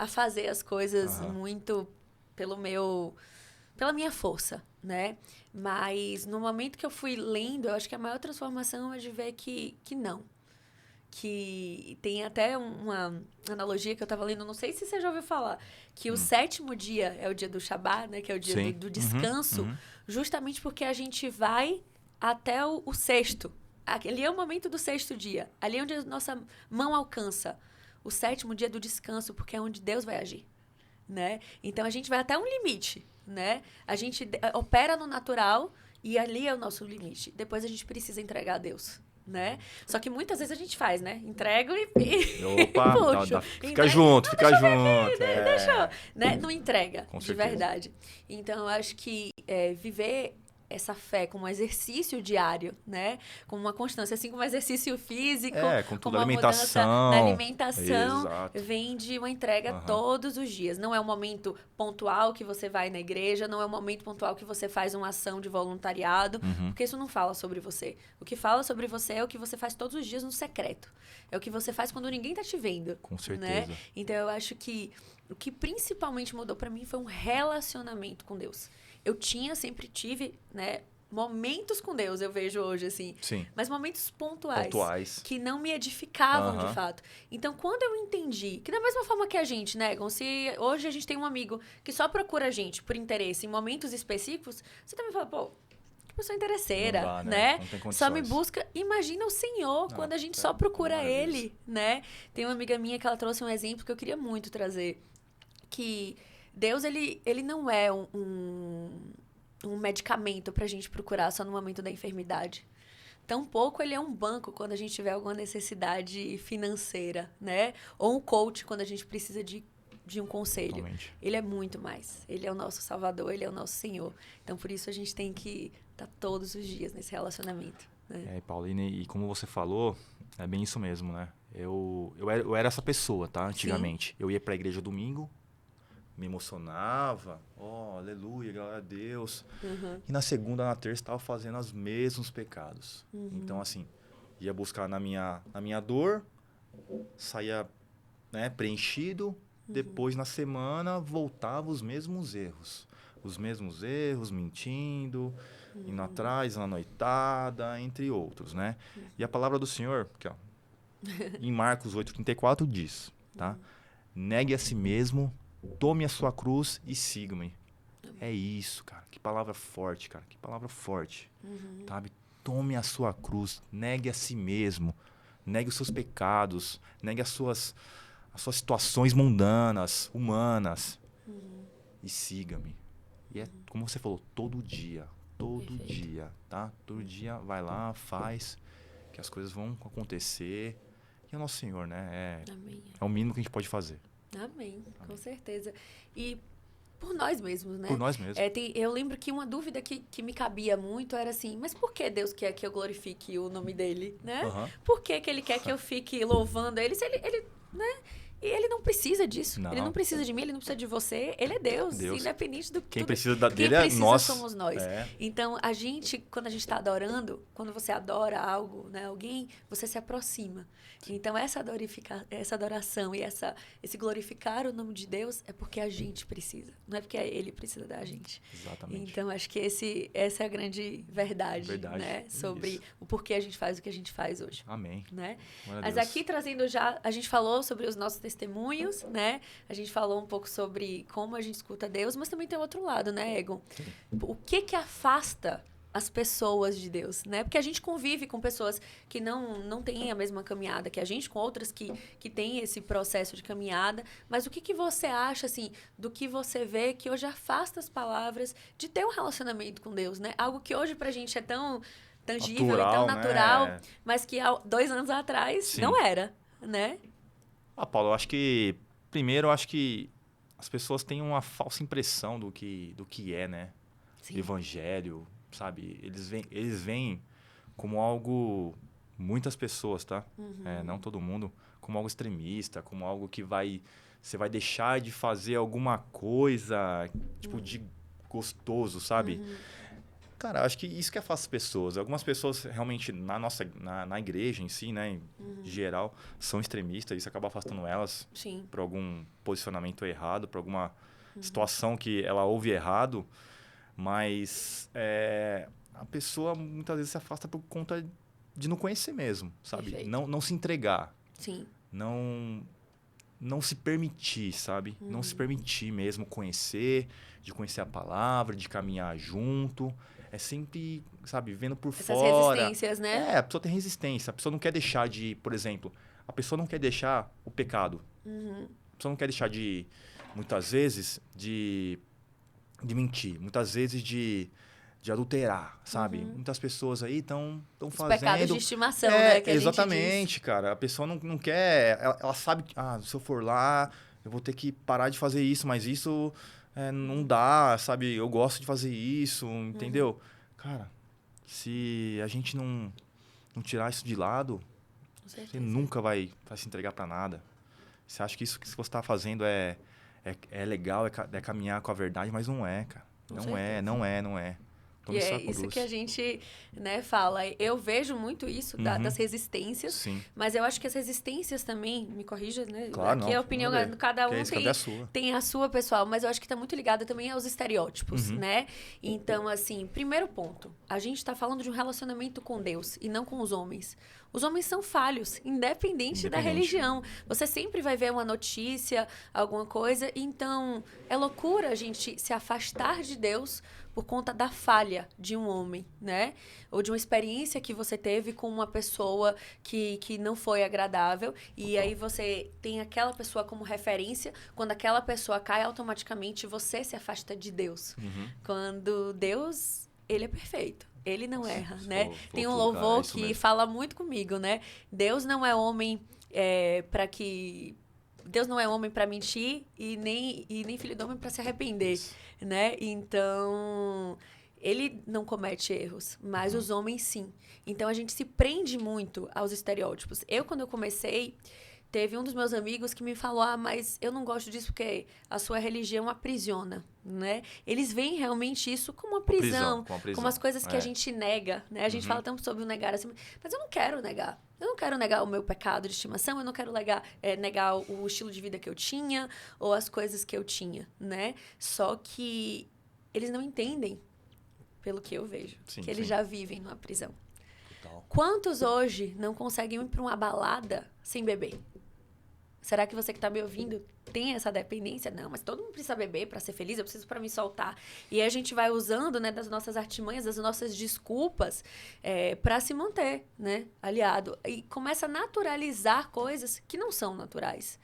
fazer as coisas muito pela minha força, né? Mas no momento que eu fui lendo, eu acho que a maior transformação é de ver que não. Que tem até uma analogia que eu estava lendo, não sei se você já ouviu falar, que o 7º dia é o dia do Shabat, né? Que é o dia do descanso, justamente porque a gente vai até o 6º. Ali é o momento do 6º dia. Ali é onde a nossa mão alcança. O 7º dia do descanso, porque é onde Deus vai agir, né? Então, a gente vai até um limite, né? A gente opera no natural e ali é o nosso limite. Depois, a gente precisa entregar a Deus, né? Só que muitas vezes a gente faz, né? Entrego Opa, fica junto. Deixa, né? Não entrega, Com de certeza. verdade. Então, eu acho que viver essa fé como um exercício diário, né? Como uma constância, assim como um exercício físico, com tudo, como uma alimentação. mudança na alimentação, Exato. vem de uma entrega todos os dias. Não é um momento pontual que você vai na igreja, não é um momento pontual que você faz uma ação de voluntariado, porque isso não fala sobre você. O que fala sobre você é o que você faz todos os dias no secreto. É o que você faz quando ninguém tá te vendo. Com certeza. Né? Então, eu acho que o que principalmente mudou pra mim foi um relacionamento com Deus. Eu sempre tive, né, momentos com Deus, eu vejo hoje, assim. Sim. Mas momentos pontuais. Que não me edificavam, de fato. Então, quando eu entendi que da mesma forma que a gente, né, Gon, se hoje a gente tem um amigo que só procura a gente por interesse em momentos específicos, você também fala, pô, pessoa interesseira, Não dá, né? Não tem condições. Só me busca. Imagina o Senhor quando a gente só procura Ele, né? Tem uma amiga minha que ela trouxe um exemplo que eu queria muito trazer. Que Deus, ele não é um medicamento pra gente procurar só no momento da enfermidade. Tampouco ele é um banco quando a gente tiver alguma necessidade financeira, né? Ou um coach quando a gente precisa de um conselho. Totalmente. Ele é muito mais. Ele é o nosso Salvador, ele é o nosso Senhor. Então, por isso, a gente tem que estar todos os dias nesse relacionamento. Né? Pauline, e como você falou, é bem isso mesmo, né? Eu era essa pessoa, tá? Antigamente. Sim. Eu ia pra igreja domingo, me emocionava, aleluia, glória a Deus. Uhum. E na segunda, na terça, estava fazendo os mesmos pecados. Uhum. Então, assim, ia buscar na minha dor, saía, né, preenchido. Uhum. Depois, na semana, voltava os mesmos erros. Os mesmos erros, mentindo, indo atrás, na noitada, entre outros, né? E a palavra do Senhor, aqui, ó, em Marcos 8,34 diz, tá? Negue a si mesmo, tome a sua cruz e siga-me. É isso, cara. Que palavra forte, cara. Que palavra forte. Sabe? Tome a sua cruz. Negue a si mesmo. Negue os seus pecados. Negue as suas situações mundanas, humanas. E siga-me. E é como você falou, todo dia. Todo Perfeito. dia, tá? Todo dia vai lá, faz, que as coisas vão acontecer. E é o nosso Senhor, né? Amém. É o mínimo que a gente pode fazer. Amém, com certeza. E por nós mesmos, né? Por nós mesmos. Eu lembro que uma dúvida que me cabia muito era assim, mas por que Deus quer que eu glorifique o nome dele, né? Uhum. Por que Ele quer que eu fique louvando ele? Se ele, né? E ele não precisa disso. Não. Ele não precisa de mim, ele não precisa de você. Ele é Deus. Independente do que. Quem precisa dele é precisa nós. somos nós. Então, quando a gente está adorando, quando você adora algo, né, alguém, você se aproxima. Então, essa adoração e esse glorificar o nome de Deus é porque a gente precisa. Não é porque ele precisa da gente. Exatamente. Então, acho que essa é a grande verdade. Né? Sobre o porquê a gente faz o que a gente faz hoje. Amém. Né? Mas aqui trazendo já, a gente falou sobre os nossos testemunhos, né? A gente falou um pouco sobre como a gente escuta Deus, mas também tem outro lado, né, Egon? Sim. O que afasta as pessoas de Deus, né? Porque a gente convive com pessoas que não têm a mesma caminhada que a gente, com outras que têm esse processo de caminhada, mas o que você acha, assim, do que você vê que hoje afasta as palavras de ter um relacionamento com Deus, né? Algo que hoje pra gente é tão tangível e tão natural, né? mas que há 2 anos atrás Sim. não era, né? Paulo, primeiro, eu acho que as pessoas têm uma falsa impressão do que é, né? Sim. O evangelho, sabe? Eles veem como algo, muitas pessoas, tá? Não todo mundo, como algo extremista, como algo que você vai deixar de fazer alguma coisa, tipo, de gostoso, sabe? Cara, acho que isso que afasta as pessoas. Algumas pessoas realmente na igreja em si, né, em geral, são extremistas. Isso acaba afastando elas. Sim. Por algum posicionamento errado, por alguma situação que ela ouve errado. Mas a pessoa muitas vezes se afasta por conta de não conhecer mesmo, sabe? Não se entregar. Sim. Não se permitir, sabe? Não se permitir mesmo de conhecer a palavra, de caminhar junto. É sempre, sabe, vendo por Essas fora. resistências, né? A pessoa tem resistência. A pessoa não quer deixar por exemplo, a pessoa não quer deixar o pecado. A pessoa não quer deixar muitas vezes, de mentir. Muitas vezes de adulterar, sabe? Muitas pessoas aí estão fazendo... pecados de estimação, né? Que exatamente, a gente diz. cara. A pessoa não quer... Ela sabe que, se eu for lá, eu vou ter que parar de fazer isso, mas isso não dá, sabe? Eu gosto de fazer isso, entendeu? Cara, se a gente não tirar isso de lado, você nunca vai se entregar para nada. Você acha que isso que você está fazendo é legal, é caminhar com a verdade, mas não é, cara. Não é. E é isso que a gente, né, fala. Eu vejo muito isso das resistências, Sim. Mas eu acho que as resistências também, me corrija, né? Claro, aqui a opinião de cada um tem a sua pessoal, mas eu acho que está muito ligada também aos estereótipos, né? Então, assim, primeiro ponto, a gente está falando de um relacionamento com Deus e não com os homens. Os homens são falhos, independente da religião. Você sempre vai ver uma notícia, alguma coisa. Então, é loucura a gente se afastar de Deus por conta da falha de um homem, né? Ou de uma experiência que você teve com uma pessoa que não foi agradável. E aí você tem aquela pessoa como referência. Quando aquela pessoa cai, automaticamente você se afasta de Deus. Quando Deus, ele é perfeito. Ele não erra, né? Tem um louvor que fala muito comigo, né? Deus não é homem para que... Deus não é homem para mentir e nem filho de homem para se arrepender, né? Então, ele não comete erros, mas os homens sim. Então, a gente se prende muito aos estereótipos. Quando eu comecei, teve um dos meus amigos que me falou, mas eu não gosto disso porque a sua religião aprisiona, né? Eles veem realmente isso como uma prisão, como as coisas que a gente nega, né? A gente fala tanto sobre o negar assim, mas eu não quero negar. Eu não quero negar o meu pecado de estimação, eu não quero negar o estilo de vida que eu tinha ou as coisas que eu tinha, né? Só que eles não entendem, pelo que eu vejo, que eles já vivem numa prisão. Total. Quantos hoje não conseguem ir para uma balada sem beber? Será que você que está me ouvindo tem essa dependência? Não, mas todo mundo precisa beber para ser feliz, eu preciso para me soltar. E aí a gente vai usando, né, das nossas artimanhas, das nossas desculpas para se manter, né, aliado. E começa a naturalizar coisas que não são naturais.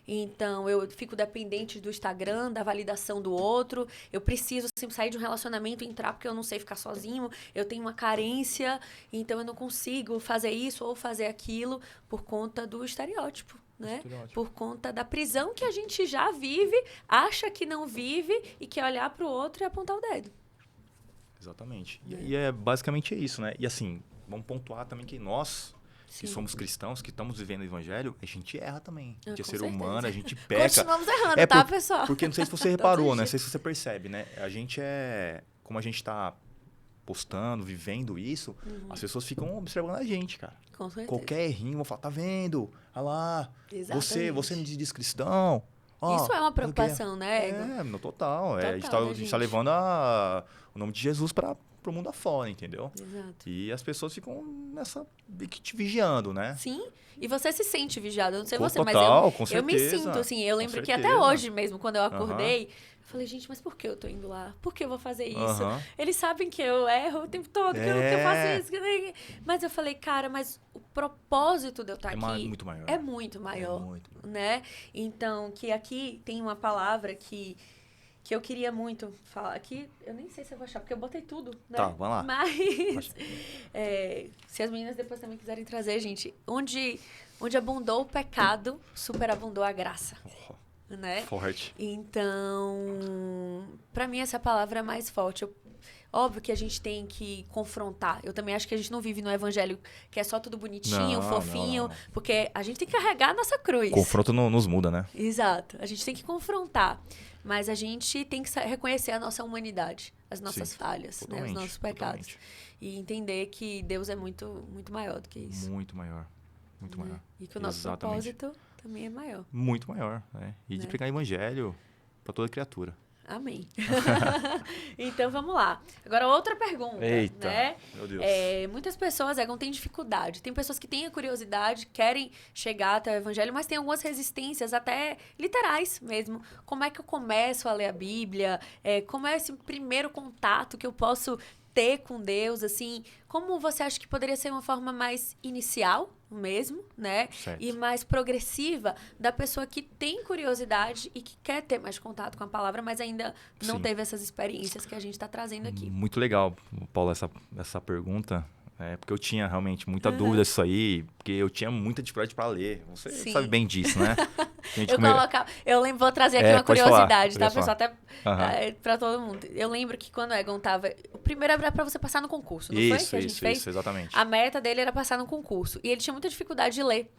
Então, eu fico dependente do Instagram, da validação do outro. Eu preciso sempre sair de um relacionamento e entrar porque eu não sei ficar sozinho. Eu tenho uma carência, então eu não consigo fazer isso ou fazer aquilo por conta do estereótipo. Né? Por conta da prisão que a gente já vive, acha que não vive e quer olhar para o outro e apontar o dedo. Exatamente. E basicamente isso, né? E assim, vamos pontuar também que nós, que somos cristãos, que estamos vivendo o evangelho, a gente erra também. A gente é ser humano, a gente peca. Continuamos errando, tá, pessoal? Porque não sei se você reparou, né? Não sei se você percebe, né? A gente como a gente está postando, vivendo isso, as pessoas ficam observando a gente, cara. Com certeza. Qualquer errinho, vão falar, tá vendo? Olha lá, você me diz cristão. Isso é uma preocupação, né, Ego? No total. A gente está levando o nome de Jesus para o mundo afora, entendeu? Exato. E as pessoas ficam te vigiando, né? Sim, e você se sente vigiado. Eu não sei você, total, mas eu me sinto assim. Eu lembro que até hoje mesmo, quando eu acordei, eu falei, gente, mas por que eu tô indo lá? Por que eu vou fazer isso? Eles sabem que eu erro o tempo todo, que eu faço isso. Mas eu falei, cara, mas o propósito de eu estar aqui muito maior. É muito maior, né? Então, que aqui tem uma palavra que eu queria muito falar. Aqui, eu nem sei se eu vou achar, porque eu botei tudo, né? Tá, vai lá. Mas, se as meninas depois também quiserem trazer, gente, onde abundou o pecado, superabundou a graça. Né? Forte. Então, pra mim essa palavra é mais forte. Óbvio que a gente tem que confrontar. Eu também acho que a gente não vive no evangelho que é só tudo bonitinho, fofinho, porque a gente tem que carregar a nossa cruz. Confronto não nos muda, né? Exato. A gente tem que confrontar. Mas a gente tem que reconhecer a nossa humanidade, as nossas falhas, né? Os nossos pecados. Totalmente. E entender que Deus é muito, muito maior do que isso. Muito maior. Muito maior. E que o nosso propósito também é maior. Muito maior, né? E de pregar evangelho para toda criatura. Amém. Então, vamos lá. Agora, outra pergunta. Eita, né? Meu Deus. Muitas pessoas, têm dificuldade. Tem pessoas que têm a curiosidade, querem chegar até o evangelho, mas tem algumas resistências, até literais mesmo. Como é que eu começo a ler a Bíblia? Como é esse primeiro contato que eu posso ter com Deus, assim? Como você acha que poderia ser uma forma mais inicial mesmo, né? Certo. E mais progressiva da pessoa que tem curiosidade e que quer ter mais contato com a palavra, mas ainda não teve essas experiências que a gente está trazendo aqui. Muito legal, Paula, essa pergunta. Porque eu tinha realmente muita dúvida disso aí, porque eu tinha muita dificuldade para ler. Você sabe bem disso, né? Eu lembro, vou trazer aqui uma curiosidade, tá, pessoal? Até para todo mundo. Eu lembro que quando o Egon tava... O primeiro era para você passar no concurso, não foi? Que a gente fez? Isso, exatamente. A meta dele era passar no concurso. E ele tinha muita dificuldade de ler.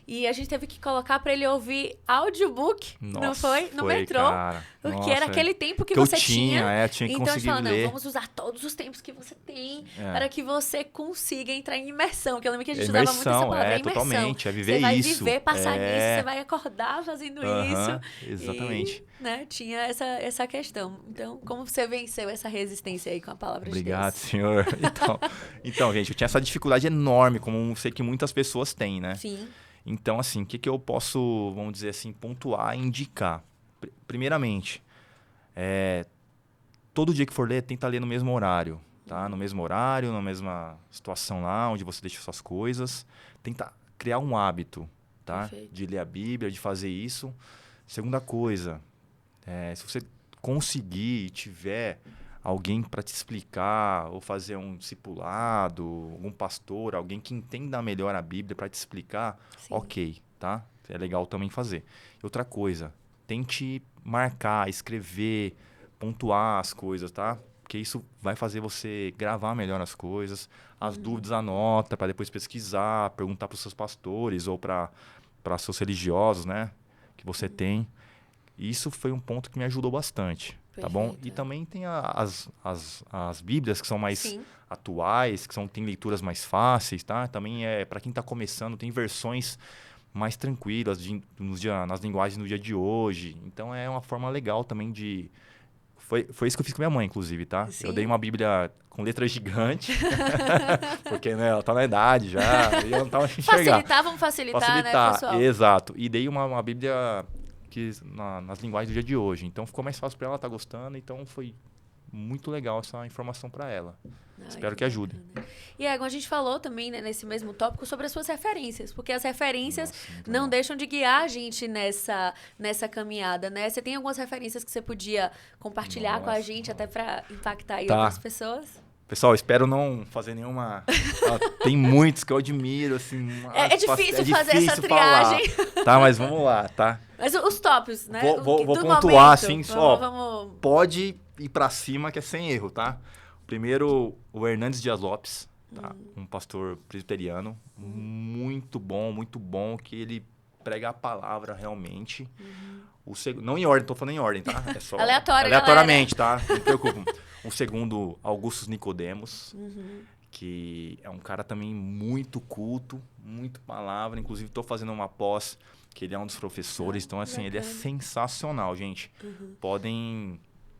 E a gente teve que colocar para ele ouvir audiobook, não foi? No metrô. Cara. Porque era aquele tempo que você tinha. Tinha que então conseguir a gente falou, ler. não, vamos usar todos os tempos que você tem para que você consiga entrar em imersão. Que eu lembro que a gente usava muito essa palavra, imersão. Totalmente, viver você isso. Você vai viver, passar nisso, você vai acordar fazendo isso. Exatamente. E, né, tinha essa questão. Então, como você venceu essa resistência aí com a palavra de Deus? Obrigado, senhor. Então, gente, eu tinha essa dificuldade enorme, como sei que muitas pessoas têm, né? Sim. Então, assim, o que eu posso, vamos dizer assim, pontuar e indicar? Primeiramente, todo dia que for ler, tenta ler no mesmo horário, tá? No mesmo horário, na mesma situação lá, onde você deixa suas coisas. Tenta criar um hábito, tá? Perfeito. De ler a Bíblia, de fazer isso. Segunda coisa, se você conseguir e tiver alguém para te explicar, ou fazer um discipulado, algum pastor, alguém que entenda melhor a Bíblia para te explicar, Sim. ok, tá? É legal também fazer. E outra coisa, tente marcar, escrever, pontuar as coisas, tá? Porque isso vai fazer você gravar melhor as coisas. As dúvidas anota para depois pesquisar, perguntar para os seus pastores ou para seus religiosos, né? Que você tem. E isso foi um ponto que me ajudou bastante, tá bom? Perfeito, E também tem as Bíblias que são mais Sim. atuais, tem leituras mais fáceis, tá? Também para quem está começando, tem versões mais tranquilas nas linguagens do dia de hoje. Então é uma forma legal também de... Foi isso que eu fiz com minha mãe, inclusive, tá? Sim. Eu dei uma Bíblia com letra gigante, porque né, ela tá na idade já, e ela não tava enxergar. Vamos facilitar, né, pessoal? Exato. E dei uma Bíblia nas linguagens do dia de hoje. Então ficou mais fácil para ela, tá gostando. Então foi muito legal essa informação para ela. Espero que ajude. E Egon, a gente falou também, né, nesse mesmo tópico sobre as suas referências, porque as referências não deixam de guiar a gente nessa caminhada, né? Você tem algumas referências que você podia compartilhar com a gente até para impactar aí outras pessoas? Pessoal, espero não fazer nenhuma... tem muitos que eu admiro, assim... É difícil fazer essa triagem. Falar, tá, mas vamos lá, tá? Mas os tópicos, né? Vou pontuar, momento. assim, só. Pode ir pra cima, que é sem erro, tá? Primeiro, o Hernandes Dias Lopes, tá? Um pastor presbiteriano. Muito bom, que ele prega a palavra realmente. Não em ordem, tô falando em ordem, tá? É só aleatoriamente, tá? Não se preocupem. O segundo, Augustus Nicodemos, que é um cara também muito culto, muito palavra. Inclusive, estou fazendo uma pós, que ele é um dos professores. Então, assim, ele é sensacional, gente. Podem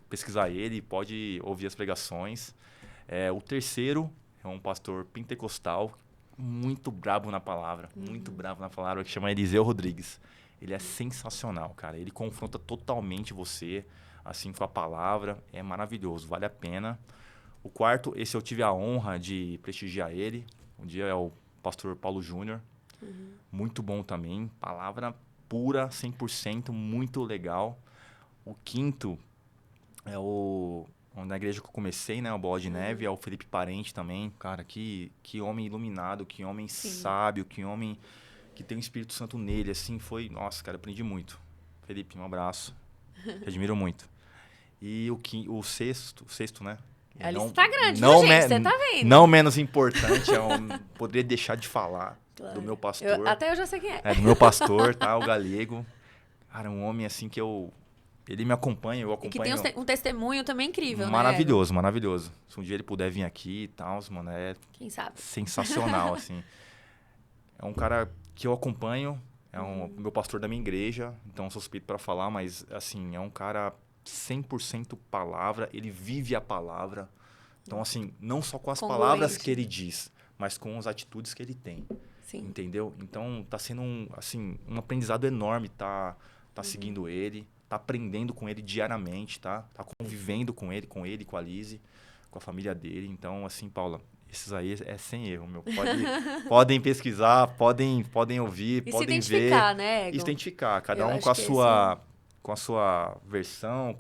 pesquisar ele, pode ouvir as pregações. O terceiro é um pastor pentecostal, muito brabo na palavra, que chama Eliseu Rodrigues. Ele é sensacional, cara. Ele confronta totalmente você, assim, com a palavra. É maravilhoso, vale a pena. O quarto, esse eu tive a honra de prestigiar ele. Um dia é o pastor Paulo Júnior. Muito bom também. Palavra pura, 100%, muito legal. O quinto é na igreja que eu comecei, né? O Bola de Neve. É o Felipe Parente também. Cara, que homem iluminado, que homem sábio, que homem que tem o Espírito Santo nele, assim, foi... Nossa, cara, aprendi muito. Felipe, um abraço. Te admiro muito. E o sexto, né? A lista tá grande, viu, gente? Você tá vendo? Não menos importante, poderia deixar de falar do meu pastor. Até eu já sei quem é. Do meu pastor, tá? O Galego. Cara, um homem assim que ele me acompanha, eu acompanho. E que tem um testemunho também incrível, maravilhoso, né? Maravilhoso. Se um dia ele puder vir aqui e tal, mano, quem sabe? Sensacional, assim. É um cara que eu acompanho, meu pastor da minha igreja, então suspeito para falar, mas, assim, é um cara 100% palavra, ele vive a palavra. Então, assim, não só com as palavras que ele diz, mas com as atitudes que ele tem. Sim. Entendeu? Então, tá sendo um aprendizado enorme, tá seguindo ele, tá aprendendo com ele diariamente, tá convivendo com ele, com a Lise, com a família dele. Então, assim, Paula, esses aí é sem erro, meu. Podem pesquisar, podem ouvir, podem ver. E se identificar, né, Egon? E se identificar, cada um com a sua versão,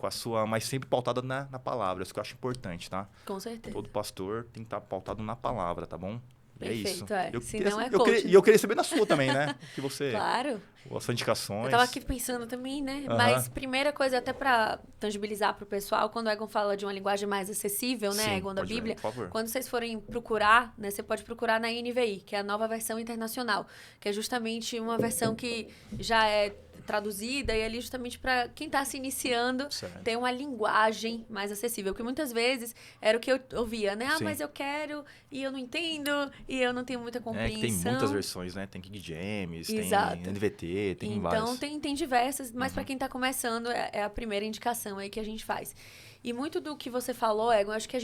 mas sempre pautada na palavra. Isso que eu acho importante, tá? Com certeza. Todo pastor tem que estar pautado na palavra, tá bom? Perfeito, é isso. Senão E eu queria saber da sua também, né? Que você... Claro. As suas indicações. Eu tava aqui pensando também, né? Mas primeira coisa, até pra tangibilizar pro pessoal, quando o Egon fala de uma linguagem mais acessível, né, Egon, da Bíblia, por favor. Quando vocês forem procurar, né, você pode procurar na NVI, que é a nova versão internacional, que é justamente uma versão que já é traduzida e ali justamente para quem está se iniciando ter uma linguagem mais acessível. Porque muitas vezes era o que eu ouvia, né? Mas eu quero e eu não entendo e eu não tenho muita compreensão. Tem muitas versões, né? Tem King James, Exato. tem NVT, tem várias. Então, tem diversas, mas para quem está começando é a primeira indicação aí que a gente faz. E muito do que você falou, Egon, eu acho que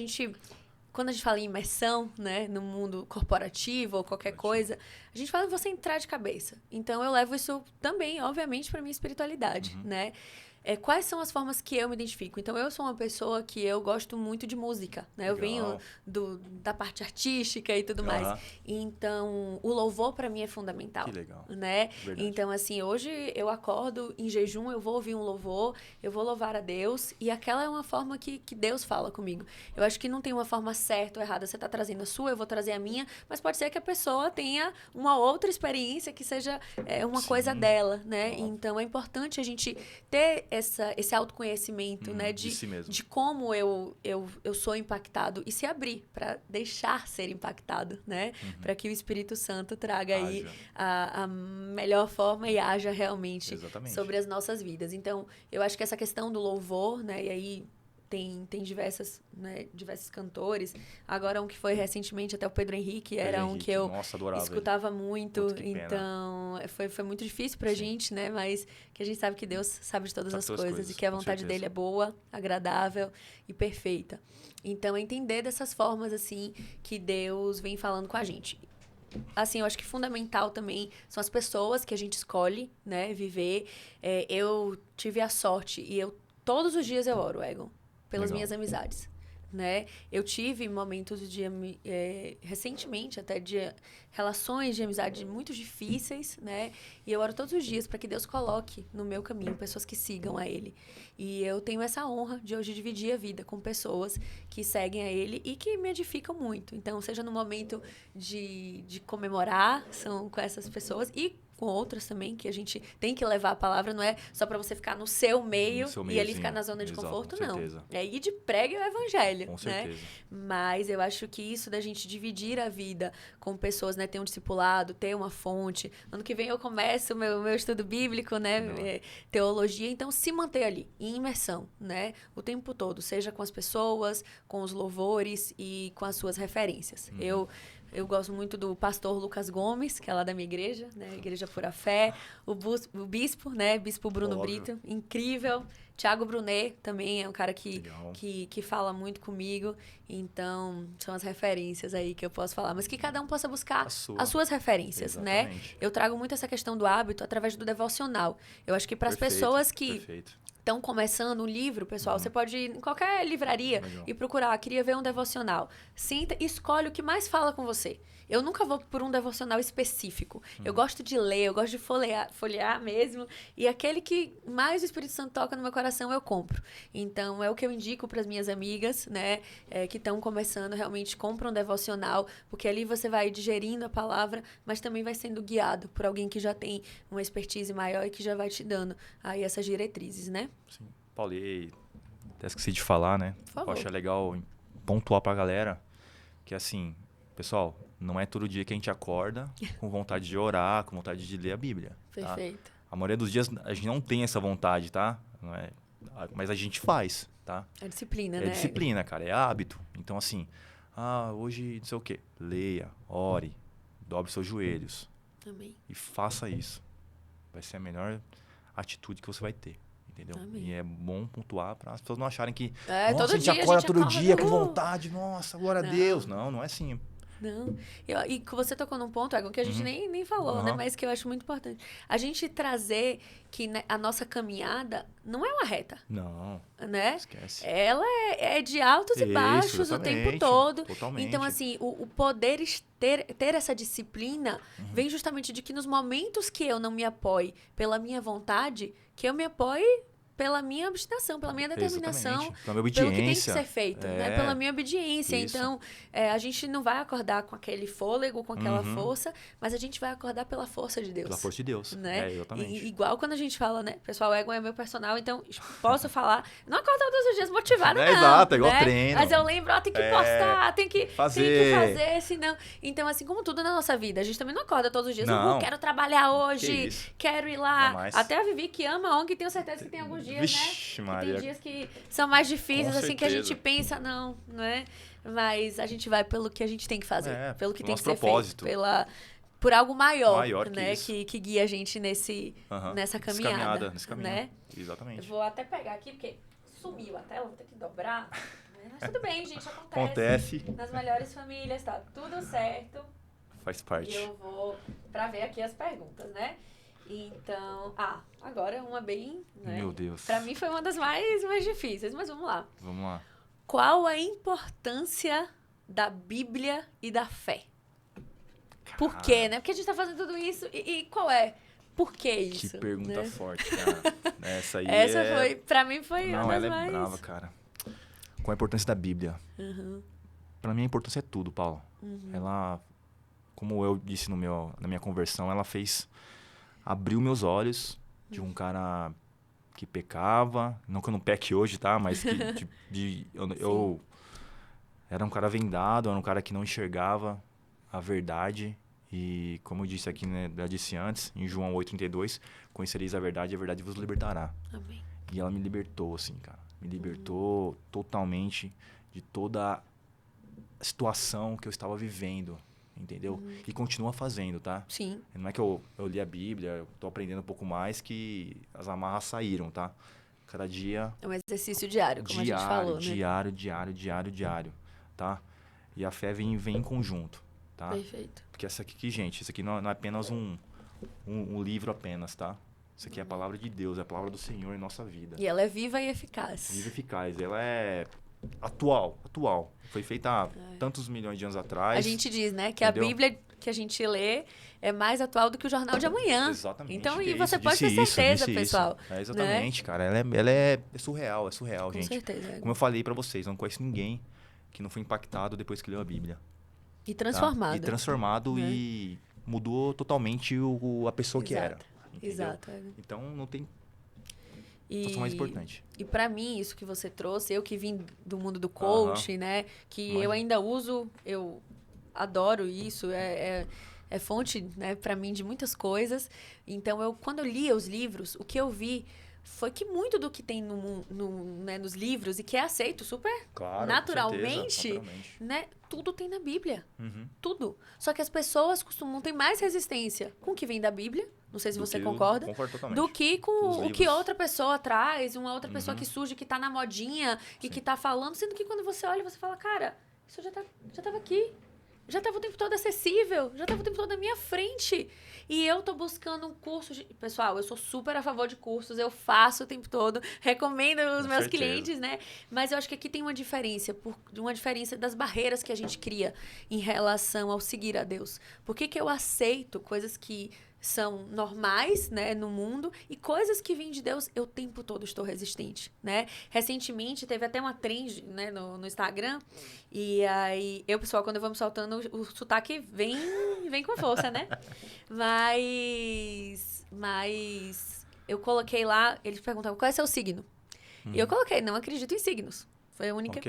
quando a gente fala em imersão, né, no mundo corporativo ou qualquer coisa, a gente fala em você entrar de cabeça. Então, eu levo isso também, obviamente, para minha espiritualidade, né? quais são as formas que eu me identifico. Então, eu sou uma pessoa que eu gosto muito de música, né? Eu venho da parte artística e tudo mais. Então, o louvor para mim é fundamental. Que legal. Né? Verdade. Então, assim, hoje eu acordo em jejum, eu vou ouvir um louvor, eu vou louvar a Deus, e aquela é uma forma que Deus fala comigo. Eu acho que não tem uma forma certa ou errada. Você tá trazendo a sua, eu vou trazer a minha, mas pode ser que a pessoa tenha uma outra experiência que seja uma coisa dela, né? Então, é importante a gente ter esse autoconhecimento, né? De si mesmo. De como eu sou impactado e se abrir para deixar ser impactado, né? Para que o Espírito Santo traga aí a melhor forma e haja realmente sobre as nossas vidas. Então, eu acho que essa questão do louvor, né? E aí tem diversos cantores. Agora, um que foi recentemente, até o Pedro Henrique, era um que eu escutava muito. Então, foi muito difícil pra gente, né? Mas que a gente sabe que Deus sabe de todas as coisas. E que a vontade dele é boa, agradável e perfeita. Então, é entender dessas formas, assim, que Deus vem falando com a gente. Assim, eu acho que fundamental também são as pessoas que a gente escolhe, né? Viver. Eu tive a sorte e todos os dias eu oro, Egon, pelas minhas amizades, né? Eu tive momentos recentemente até de relações de amizade muito difíceis, né? E eu oro todos os dias para que Deus coloque no meu caminho pessoas que sigam a Ele. E eu tenho essa honra de hoje dividir a vida com pessoas que seguem a Ele e que me edificam muito. Então, seja no momento de comemorar, são com essas pessoas e com outras também, que a gente tem que levar a palavra, não é só para você ficar no seu meio e ali ficar na zona de conforto, não. É ir de pregue o evangelho, com certeza. Mas eu acho que isso da gente dividir a vida com pessoas, né, ter um discipulado, ter uma fonte. Ano que vem eu começo o meu estudo bíblico, né, teologia, então se manter ali, em imersão, né, o tempo todo, seja com as pessoas, com os louvores e com as suas referências. Eu gosto muito do pastor Lucas Gomes, que é lá da minha igreja, né? Igreja Pura Fé. O bispo, né? Bispo Bruno Brito, incrível. Tiago Brunet também é um cara que fala muito comigo. Então, são as referências aí que eu posso falar. Mas que cada um possa buscar as suas referências, né? Eu trago muito essa questão do hábito através do devocional. Eu acho que para as pessoas que estão começando um livro, pessoal, você pode ir em qualquer livraria e procurar, queria ver um devocional. Sinta e escolhe o que mais fala com você. Eu nunca vou por um devocional específico. Eu gosto de ler, eu gosto de folhear mesmo. E aquele que mais o Espírito Santo toca no meu coração, eu compro. Então, é o que eu indico para as minhas amigas, né, que estão começando, realmente compra um devocional, porque ali você vai digerindo a palavra, mas também vai sendo guiado por alguém que já tem uma expertise maior e que já vai te dando aí essas diretrizes, né? Sim. Paulo, até esqueci de falar, né? Por favor. Eu acho legal pontuar pra galera que, assim, pessoal, não é todo dia que a gente acorda com vontade de orar, com vontade de ler a Bíblia. Perfeito. Tá? A maioria dos dias a gente não tem essa vontade, tá? Não é, mas a gente faz, tá? É disciplina, né? É disciplina, cara, é hábito. Então, assim, hoje não sei o quê. Leia, ore, dobre seus joelhos. Amém. E faça isso. Vai ser a melhor atitude que você vai ter. Entendeu? Amém. E é bom pontuar para as pessoas não acharem que todo a gente dia acorda todo dia com vontade. Nossa, glória a Deus. Não é assim. Não. E que você tocou num ponto, Egon, que a gente nem falou, né? Mas que eu acho muito importante. A gente trazer que a nossa caminhada não é uma reta. Não. Né? Esquece. Ela é de altos e baixos o tempo todo. Totalmente. Então, assim, o poder ter essa disciplina vem justamente de que nos momentos que eu não me apoie pela minha vontade, que eu me apoie pela minha obstinação, pela minha determinação, pela minha obediência, pelo que tem que ser feito, né? Pela minha obediência. Isso. Então, a gente não vai acordar com aquele fôlego, com aquela força, mas a gente vai acordar pela força de Deus. Pela força de Deus, né? Exatamente. Igual quando a gente fala, né? Pessoal, o Egon é meu personal, então posso falar. Não acordo todos os dias motivado, não. Exato, é igual né? treino. Mas eu lembro, tem que postar, tem que fazer, senão... Então, assim, como tudo na nossa vida, a gente também não acorda todos os dias. Quero trabalhar hoje, quero ir lá. Até a Vivi, que ama a ONG, tenho certeza que tem alguns dias, Vixe, né? Maria. Tem dias que são mais difíceis, Com assim, que a gente certeza. pensa, não é? Mas a gente vai pelo que a gente tem que fazer, pelo que tem que ser propósito. feito, por algo maior né? Que guia a gente nessa caminhada. Nesse caminho, né? Exatamente. Eu vou até pegar aqui, porque sumiu a tela, vou ter que dobrar. Mas tudo bem, gente, Acontece. Nas melhores famílias, tá tudo certo. Faz parte. E eu vou pra ver aqui as perguntas, né? Então, agora uma bem, né? Meu Deus. Pra mim foi uma das mais difíceis, mas vamos lá. Vamos lá. Qual a importância da Bíblia e da fé? Por quê, né? Porque a gente tá fazendo tudo isso e qual é? Por que isso? Que pergunta né? forte, cara. Essa aí Essa é... foi, pra mim foi Não, uma das ela mais... é brava, cara. Qual a importância da Bíblia? Pra mim a importância é tudo, Paulo. Ela, como eu disse na minha conversão, ela abriu meus olhos de um cara que pecava, não que eu não peque hoje, tá? Mas que eu era um cara vendado, era um cara que não enxergava a verdade. E como eu disse aqui, né, eu disse antes, em João 8,32, conhecereis a verdade vos libertará. Amém. E ela me libertou, assim, cara. Me libertou totalmente de toda a situação que eu estava vivendo, entendeu? E continua fazendo, tá? Sim. Não é que eu li a Bíblia, eu tô aprendendo um pouco mais que as amarras saíram, tá? Cada dia... É um exercício diário, como a gente falou, né? Diário, tá? E a fé vem em conjunto, tá? Perfeito. Porque isso aqui não é apenas um livro apenas, tá? Isso aqui é a palavra de Deus, é a palavra do Senhor em nossa vida. E ela é viva e eficaz. Viva e eficaz. Ela é atual. Foi feita há tantos milhões de anos atrás. A gente diz, né, que entendeu? a Bíblia que a gente lê é mais atual do que o Jornal de Amanhã. Exatamente. Então, e você pode ter certeza, pessoal. É, exatamente, cara. Ela é surreal, Com gente. certeza. Como eu falei pra vocês, eu não conheço ninguém que não foi impactado depois que leu a Bíblia. E transformado. Tá? E transformado né? e mudou totalmente a pessoa que era. Entendeu? Exato. Então, não tem situação mais importante. E pra mim, isso que você trouxe, eu que vim do mundo do coach, né? Que eu ainda uso, eu adoro isso, é fonte, né, pra mim de muitas coisas. Então, quando eu lia os livros, o que eu vi foi que muito do que tem né, nos livros e que é aceito super naturalmente, né, tudo tem na Bíblia. Tudo. Só que as pessoas costumam ter mais resistência com o que vem da Bíblia, não sei se você concorda, do que com o que outra pessoa traz, uma outra pessoa que surge, que tá na modinha e que tá falando, sendo que quando você olha, você fala, cara, isso já tava aqui. Já estava o tempo todo acessível, já estava o tempo todo na minha frente. E eu tô buscando um curso Pessoal, eu sou super a favor de cursos, eu faço o tempo todo, recomendo os meus clientes, né? Mas eu acho que aqui tem uma diferença das barreiras que a gente cria em relação ao seguir a Deus. Por que eu aceito coisas que são normais, né, no mundo, e coisas que vêm de Deus, eu o tempo todo estou resistente, né? Recentemente, teve até uma trend, né, no Instagram, e aí, pessoal, quando eu vou me soltando, o sotaque vem com força, né? Mas eu coloquei lá, eles perguntavam, qual é seu signo? E eu coloquei, não acredito em signos. Foi a única.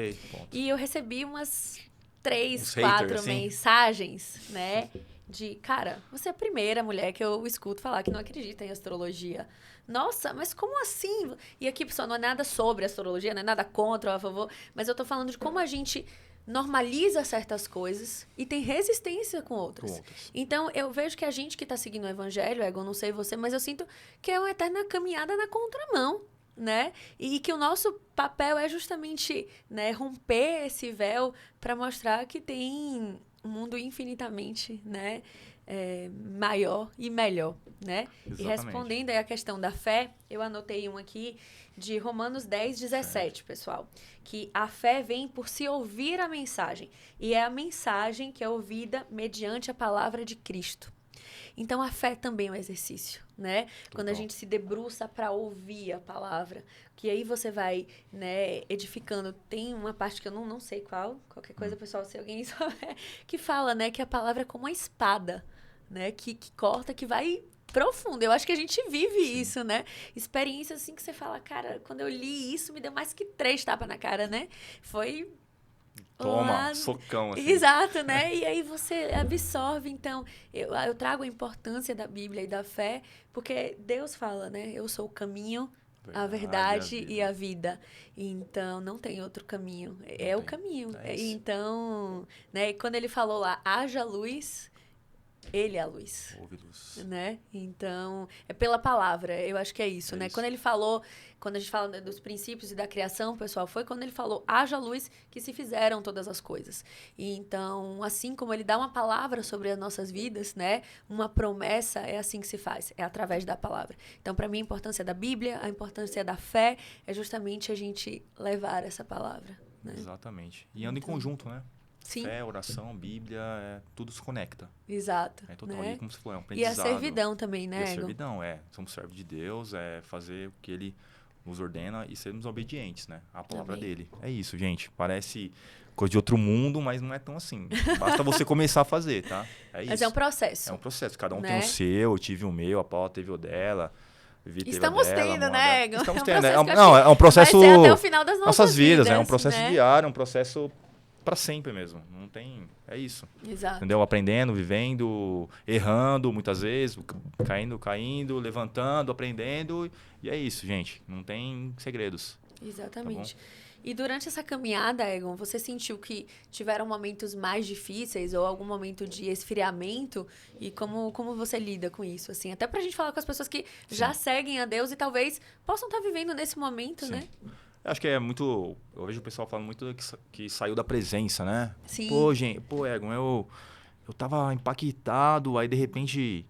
E eu recebi umas 3, 4 mensagens, né? De, cara, você é a primeira mulher que eu escuto falar que não acredita em astrologia. Nossa, mas como assim? E aqui, pessoal, não é nada sobre astrologia, não é nada contra ou a favor, mas eu tô falando de como a gente normaliza certas coisas e tem resistência com outras. Então, eu vejo que a gente que tá seguindo o evangelho, eu não sei você, mas eu sinto que é uma eterna caminhada na contramão, né? E que o nosso papel é justamente, né, romper esse véu para mostrar que tem um mundo infinitamente, né, maior e melhor, né? Exatamente. E respondendo aí a questão da fé, eu anotei um aqui de Romanos 10:17, pessoal, que a fé vem por se ouvir a mensagem, e é a mensagem que é ouvida mediante a palavra de Cristo. Então, a fé também é um exercício, né? Quando a gente se debruça para ouvir a palavra, que aí você vai, né, edificando. Tem uma parte que eu não sei qualquer coisa, pessoal, se alguém souber, que fala, né, que a palavra é como uma espada, né, que corta, que vai profundo. Eu acho que a gente vive isso, né? Experiências assim que você fala, cara, quando eu li isso, me deu mais que 3 tapas na cara, né? Foi... Toma, socão, assim. Exato, né? E aí você absorve. Então, eu trago a importância da Bíblia e da fé, porque Deus fala, né? Eu sou o caminho, a verdade e a vida. Então, não tem outro caminho. É o caminho. Então, né? Quando ele falou lá, haja luz, Ele é a luz. Houve luz. Né? Então, é pela palavra, eu acho que é isso, É né? isso. Quando ele falou, quando a gente fala dos princípios e da criação, pessoal, foi quando ele falou, haja luz que se fizeram todas as coisas. E então, assim como ele dá uma palavra sobre as nossas vidas, né? Uma promessa, é assim que se faz, é através da palavra. Então, para mim, a importância da Bíblia, a importância da fé, é justamente a gente levar essa palavra, né? Exatamente. E anda em Então, conjunto, né? sim, Fé, oração, Bíblia, tudo se conecta. exato, É total. né? E como você falou, é um E a aprendizado. servidão também, E a né, Egon? servidão, somos servos de Deus, é fazer o que Ele nos ordena e sermos obedientes, né? À palavra Amém. dele. É isso, gente. Parece coisa de outro mundo, mas não é tão assim. Basta você começar a fazer, tá? É isso. Mas é um processo. É um processo. Cada um tem Né? o seu, eu tive o meu, a Paula teve o dela, Vivi teve a Estamos dela, a tendo, Amanda. né, Egon? Estamos É um tendo. processo que eu Não, acho é um que processo... vai ser até o final das nossas vidas, é um vidas, processo né? diário, é um processo para sempre mesmo. Não tem... É isso. Exato. Entendeu? Aprendendo, vivendo, errando muitas vezes, caindo, levantando, aprendendo. E é isso, gente. Não tem segredos. Exatamente. Tá E durante essa caminhada, Egon, você sentiu que tiveram momentos mais difíceis ou algum momento de esfriamento? E como você lida com isso? Assim, até pra gente falar com as pessoas que já seguem a Deus e talvez possam estar vivendo nesse momento, Sim. né? Eu acho que é muito... Eu vejo o pessoal falando muito que saiu da presença, né? Sim. Pô, gente, Egon, eu tava impactado, aí de repente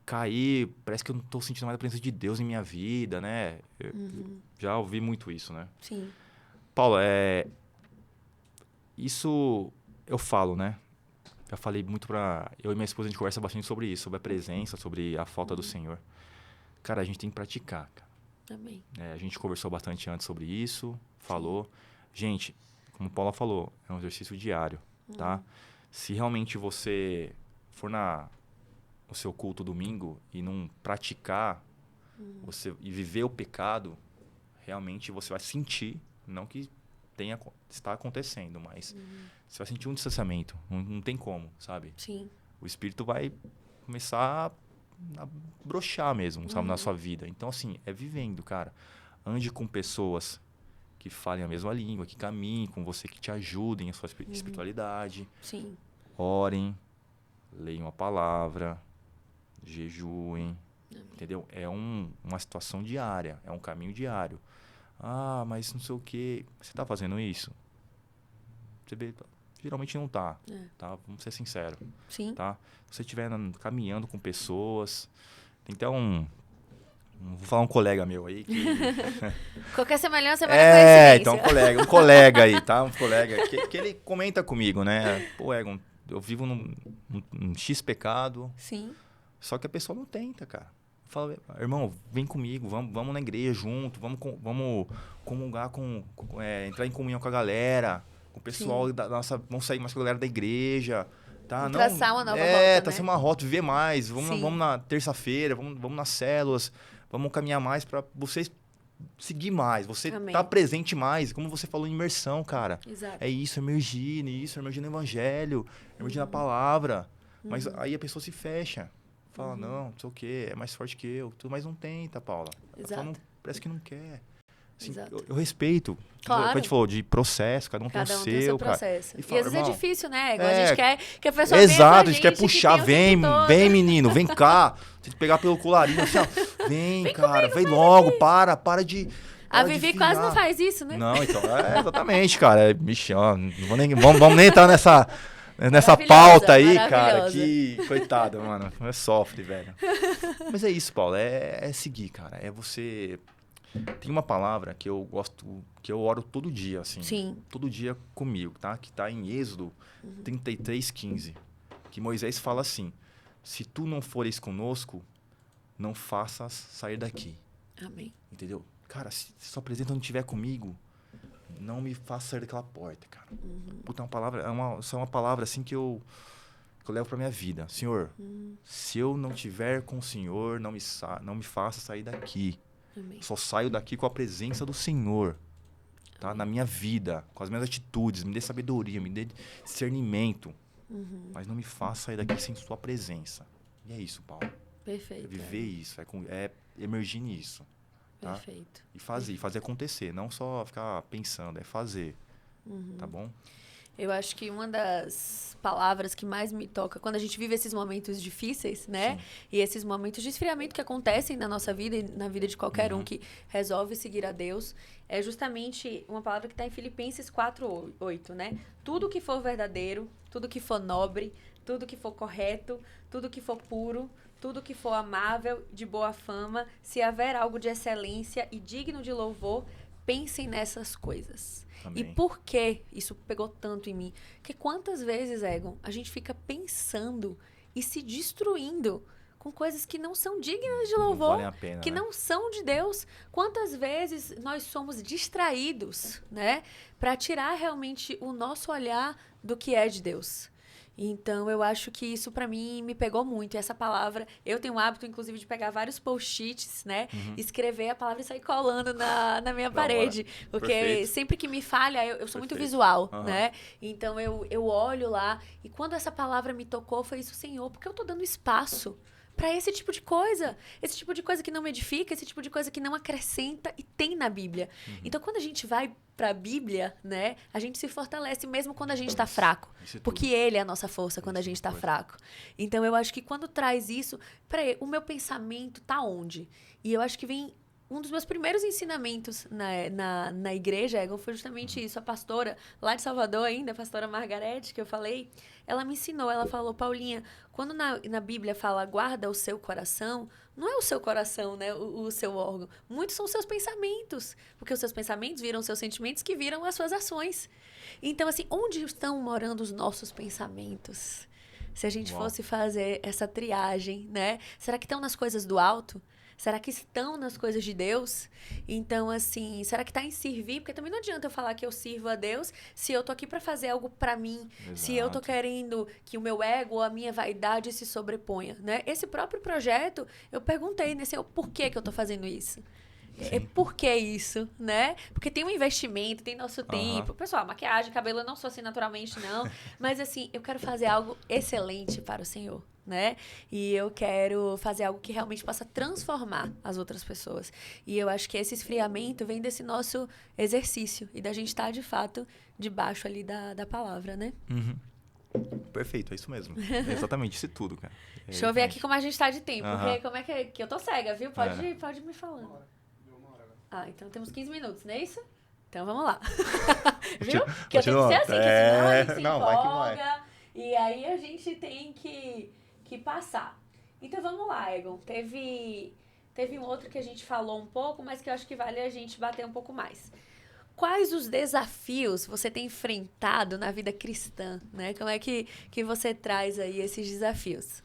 caí, parece que eu não tô sentindo mais a presença de Deus em minha vida, né? Eu já ouvi muito isso, né? Sim. Paulo, isso eu falo, né? Já falei muito pra... Eu e minha esposa, a gente conversa bastante sobre isso, sobre a presença, sobre a falta do Senhor. Cara, a gente tem que praticar, cara. Amém. A gente conversou bastante antes sobre isso, falou. Gente, como Paula falou, é um exercício diário, tá? Se realmente você for no seu culto domingo e não praticar e viver o pecado, realmente você vai sentir, não que está acontecendo, mas você vai sentir um distanciamento, não tem como, sabe? Sim. O espírito vai começar a broxar mesmo, sabe, na sua vida. Então, assim, é vivendo, cara. Ande com pessoas que falem a mesma língua, que caminhem com você, que te ajudem a sua espiritualidade. Sim. Orem, leiam a palavra, jejuem, entendeu? É uma situação diária, é um caminho diário. Ah, mas não sei o quê. Você tá fazendo isso? Você vê, geralmente não tá, tá? Vamos ser sinceros. Sim. Tá? Se você estiver caminhando com pessoas, tem que ter vou falar um colega meu aí que... Qualquer semelhança é então um colega aí, tá? Um colega que ele comenta comigo, né? Pô, Egon, eu vivo num X pecado. Sim. Só que a pessoa não tenta, cara. Fala, irmão, vem comigo, vamos na igreja junto, vamos comungar entrar em comunhão com a galera, com o pessoal da nossa, vamos sair mais com a galera da igreja, tá? Vamos traçar uma nova rota, traçar uma rota, viver mais, vamos na terça-feira, vamos nas células, vamos caminhar mais para vocês seguir mais, você tá presente mais, como você falou, imersão, cara. Exato. É isso, emergir no evangelho, emergir na palavra. Mas aí a pessoa se fecha. Fala, não sei o quê, é mais forte que eu. Mas não tenta, Paula. Exato. Parece que não quer. Assim, Exato. eu respeito. Claro. A gente falou de processo, cada um tem o seu, cara. Processo. E, fala, e às vezes irmão, é difícil, né? A gente quer que a pessoa exato, a gente quer puxar, vem menino, vem cá. Tem que pegar pelo colarinho, assim, ó. Vem cara, vem logo, para de... A Vivi quase não faz isso, né? Não, então, exatamente, cara. Bicho, ó, vamos nem entrar nessa pauta aí, cara, que... Coitada, mano. Sofre, velho. Mas é isso, Paulo. É seguir, cara. É você... Tem uma palavra que eu gosto... Que eu oro todo dia, assim. Sim. Todo dia comigo, tá? Que tá em Êxodo 33:15. Que Moisés fala assim... Se tu não fores conosco, não faças sair daqui. Amém. Entendeu? Cara, se sua presença não estiver comigo... Não me faça sair daquela porta, cara. Puta, é uma palavra, é uma palavra assim que eu levo pra minha vida. Senhor, se eu não tiver com o Senhor, não me faça sair daqui. Amém. Só saio daqui com a presença do Senhor, tá? Na minha vida, com as minhas atitudes. Me dê sabedoria, me dê discernimento. Mas não me faça sair daqui sem sua presença. E é isso, Paulo. Perfeito. É viver isso, é emergir nisso. Tá? Perfeito. E fazer acontecer, não só ficar pensando, é fazer, tá bom? Eu acho que uma das palavras que mais me toca quando a gente vive esses momentos difíceis, né? Sim. E esses momentos de esfriamento que acontecem na nossa vida e na vida de qualquer um que resolve seguir a Deus, é justamente uma palavra que está em Filipenses 4:8, né? Tudo que for verdadeiro, tudo que for nobre, tudo que for correto, tudo que for puro, tudo que for amável, de boa fama, se houver algo de excelência e digno de louvor, pensem nessas coisas. E Amém. por que isso pegou tanto em mim? Porque quantas vezes, Egon, a gente fica pensando e se destruindo com coisas que não são dignas de Não louvor, valem a pena, que né? não são de Deus. Quantas vezes nós somos distraídos, né, para tirar realmente o nosso olhar do que é de Deus? Então, eu acho que isso pra mim me pegou muito. E essa palavra, eu tenho o hábito, inclusive, de pegar vários post-its, né? Escrever a palavra e sair colando na minha Da hora. parede. Porque Perfeito. sempre que me falha, eu sou muito Perfeito. visual, Aham. né? Então, eu olho lá. E quando essa palavra me tocou, foi isso, Senhor, porque eu tô dando espaço pra esse tipo de coisa. Esse tipo de coisa que não me edifica, esse tipo de coisa que não acrescenta e tem na Bíblia. Então, quando a gente vai pra Bíblia, né, a gente se fortalece mesmo quando a gente tá fraco. Isso é tudo. Porque ele é a nossa força quando a Isso, gente tá coisa. fraco. Então, eu acho que quando traz isso, peraí, o meu pensamento tá onde? E eu acho que vem um dos meus primeiros ensinamentos na igreja, Egon, foi justamente isso. A pastora, lá de Salvador ainda, a pastora Margarete, que eu falei, ela me ensinou, ela falou, Paulinha, quando na Bíblia fala guarda o seu coração, não é o seu coração, né, o seu órgão. Muitos são os seus pensamentos, porque os seus pensamentos viram seus sentimentos que viram as suas ações. Então, assim, onde estão morando os nossos pensamentos? Se a gente Uau. fosse fazer essa triagem, né? Será que estão nas coisas do alto? Será que estão nas coisas de Deus? Então, assim, será que está em servir? Porque também não adianta eu falar que eu sirvo a Deus se eu tô aqui para fazer algo para mim, se eu tô Exato. querendo que o meu ego ou a minha vaidade se sobreponha, né? Esse próprio projeto, eu perguntei, né, Senhor, por que que eu tô fazendo isso? Por que isso, né? Porque tem um investimento, tem nosso tempo. Pessoal, maquiagem, cabelo, eu não sou assim naturalmente, não. Mas, assim, eu quero fazer algo excelente para o Senhor, né? E eu quero fazer algo que realmente possa transformar as outras pessoas. E eu acho que esse esfriamento vem desse nosso exercício e da gente estar, de fato, debaixo ali da palavra, né? Perfeito, é isso mesmo. É exatamente isso tudo, cara. É Deixa eu ver aqui exatamente. como a gente tá de tempo. Aham. Rê, como é que eu tô cega, viu? É. Pode me falando. Ah, então temos 15 minutos, não é isso? Então vamos lá. Viu? Que eu tenho que ser assim, que senão a gente se Não, vai que vai. empolga. E aí a gente tem que passar. Então vamos lá, Egon. Teve um outro que a gente falou um pouco, mas que eu acho que vale a gente bater um pouco mais. Quais os desafios você tem enfrentado na vida cristã, né? Como é que você traz aí esses desafios?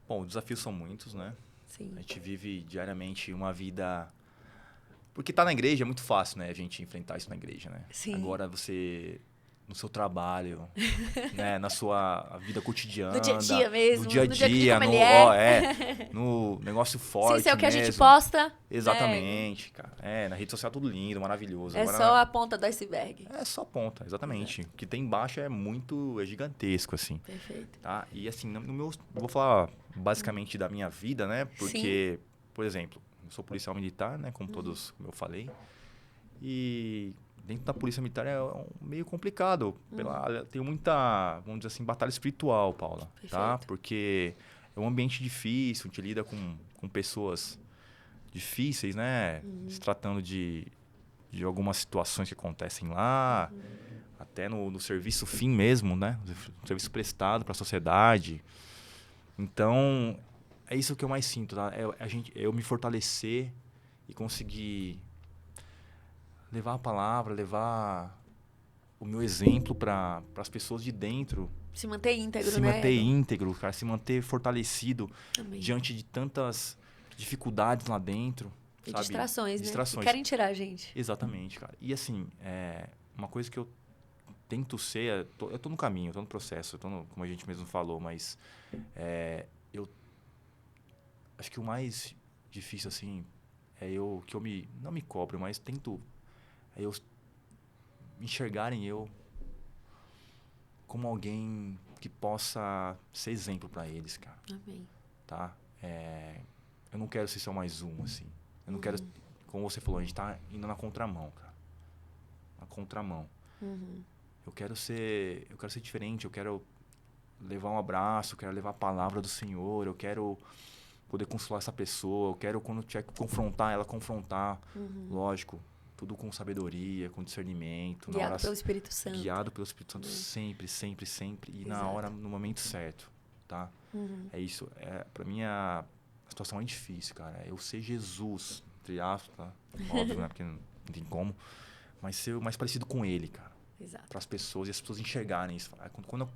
Bom, os desafios são muitos, né? Sim. A gente vive diariamente uma vida... Porque tá na igreja é muito fácil, né? A gente enfrentar isso na igreja, né? Sim. Agora você... No seu trabalho, né? Na sua vida cotidiana. No dia a dia mesmo. No dia a no dia dia, como no, ele é. ó, no negócio forte Sem ser o que mesmo. a gente posta. Exatamente, cara. É, na rede social tudo lindo, maravilhoso. É Agora, só a ponta do iceberg. é só ponta, exatamente. O que tem embaixo é gigantesco, assim. Perfeito. Tá? E assim, no meu, vou falar basicamente da minha vida, né? Porque, por exemplo, eu sou policial militar, né? Como todos, como eu falei. E dentro da polícia militar é meio complicado. Tem muita, vamos dizer assim, batalha espiritual, Paula. Tá? Perfeito. Porque é um ambiente difícil, a gente lida com pessoas difíceis, né? Se tratando de algumas situações que acontecem lá, até no serviço fim mesmo, né? No serviço prestado para a sociedade. Então, é isso que eu mais sinto, tá? Eu me fortalecer e conseguir levar a palavra, levar o meu exemplo para as pessoas de dentro. Se manter íntegro, Se né? manter íntegro, cara, se manter fortalecido Amém. diante de tantas dificuldades lá dentro. E sabe? distrações, né? Distrações. Que querem tirar a gente. Exatamente, cara. E assim, uma coisa que eu tento ser... Eu tô no caminho, eu tô no processo, como a gente mesmo falou, mas eu acho que o mais difícil, assim, não me cobro, mas tento eu enxergarem eu como alguém que possa ser exemplo para eles, cara. Amém. Tá? Eu não quero ser só mais um, assim. Eu não quero, como você falou, a gente tá indo na contramão, cara. Na contramão. eu quero ser diferente, eu quero levar um abraço, eu quero levar a palavra do Senhor, eu quero poder consolar essa pessoa, eu quero, quando tiver que confrontar ela, confrontar, lógico, tudo com sabedoria, com discernimento. Guiado pelo Espírito Santo. Guiado pelo Espírito Santo, sempre, sempre, sempre, e na hora, no momento certo, tá? É isso, pra mim a situação é difícil, cara, eu ser Jesus, entre aspas, tá? Óbvio, né, porque não tem como, mas ser o mais parecido com ele, cara. Exato. Para as pessoas e as pessoas enxergarem isso.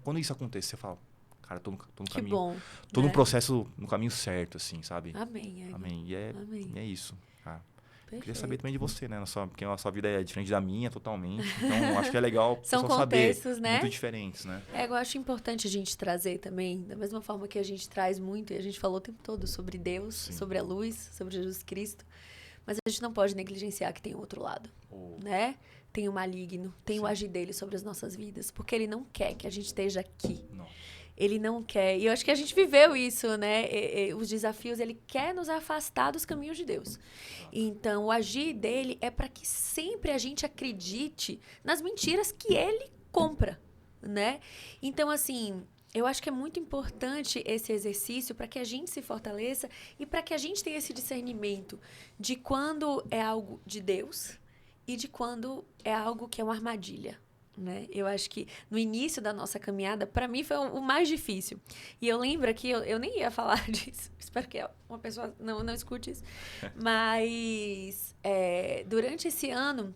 Quando isso acontecer, você fala, cara, tô no que caminho. Bom, tô no processo, no caminho certo, assim, sabe? Amém. Amém. E é isso, cara. Perfeito. Queria saber também de você, né? Porque a sua vida é diferente da minha, totalmente. Então, acho que é legal São pessoal contextos, saber, né? muito diferentes, né? Eu acho importante a gente trazer também, da mesma forma que a gente traz muito, e a gente falou o tempo todo sobre Deus, sobre a luz, sobre Jesus Cristo, mas a gente não pode negligenciar que tem o outro lado, né? Tem o maligno, tem o agir dele sobre as nossas vidas, porque ele não quer que a gente esteja aqui. Não. Ele não quer. E eu acho que a gente viveu isso, né? Os desafios, ele quer nos afastar dos caminhos de Deus. Então, o agir dele é para que sempre a gente acredite nas mentiras que ele compra, né? Então, assim, eu acho que é muito importante esse exercício para que a gente se fortaleça e para que a gente tenha esse discernimento de quando é algo de Deus e de quando é algo que é uma armadilha, né? Eu acho que no início da nossa caminhada, para mim foi o mais difícil. E eu lembro que eu nem ia falar disso, espero que uma pessoa não escute isso, mas durante esse ano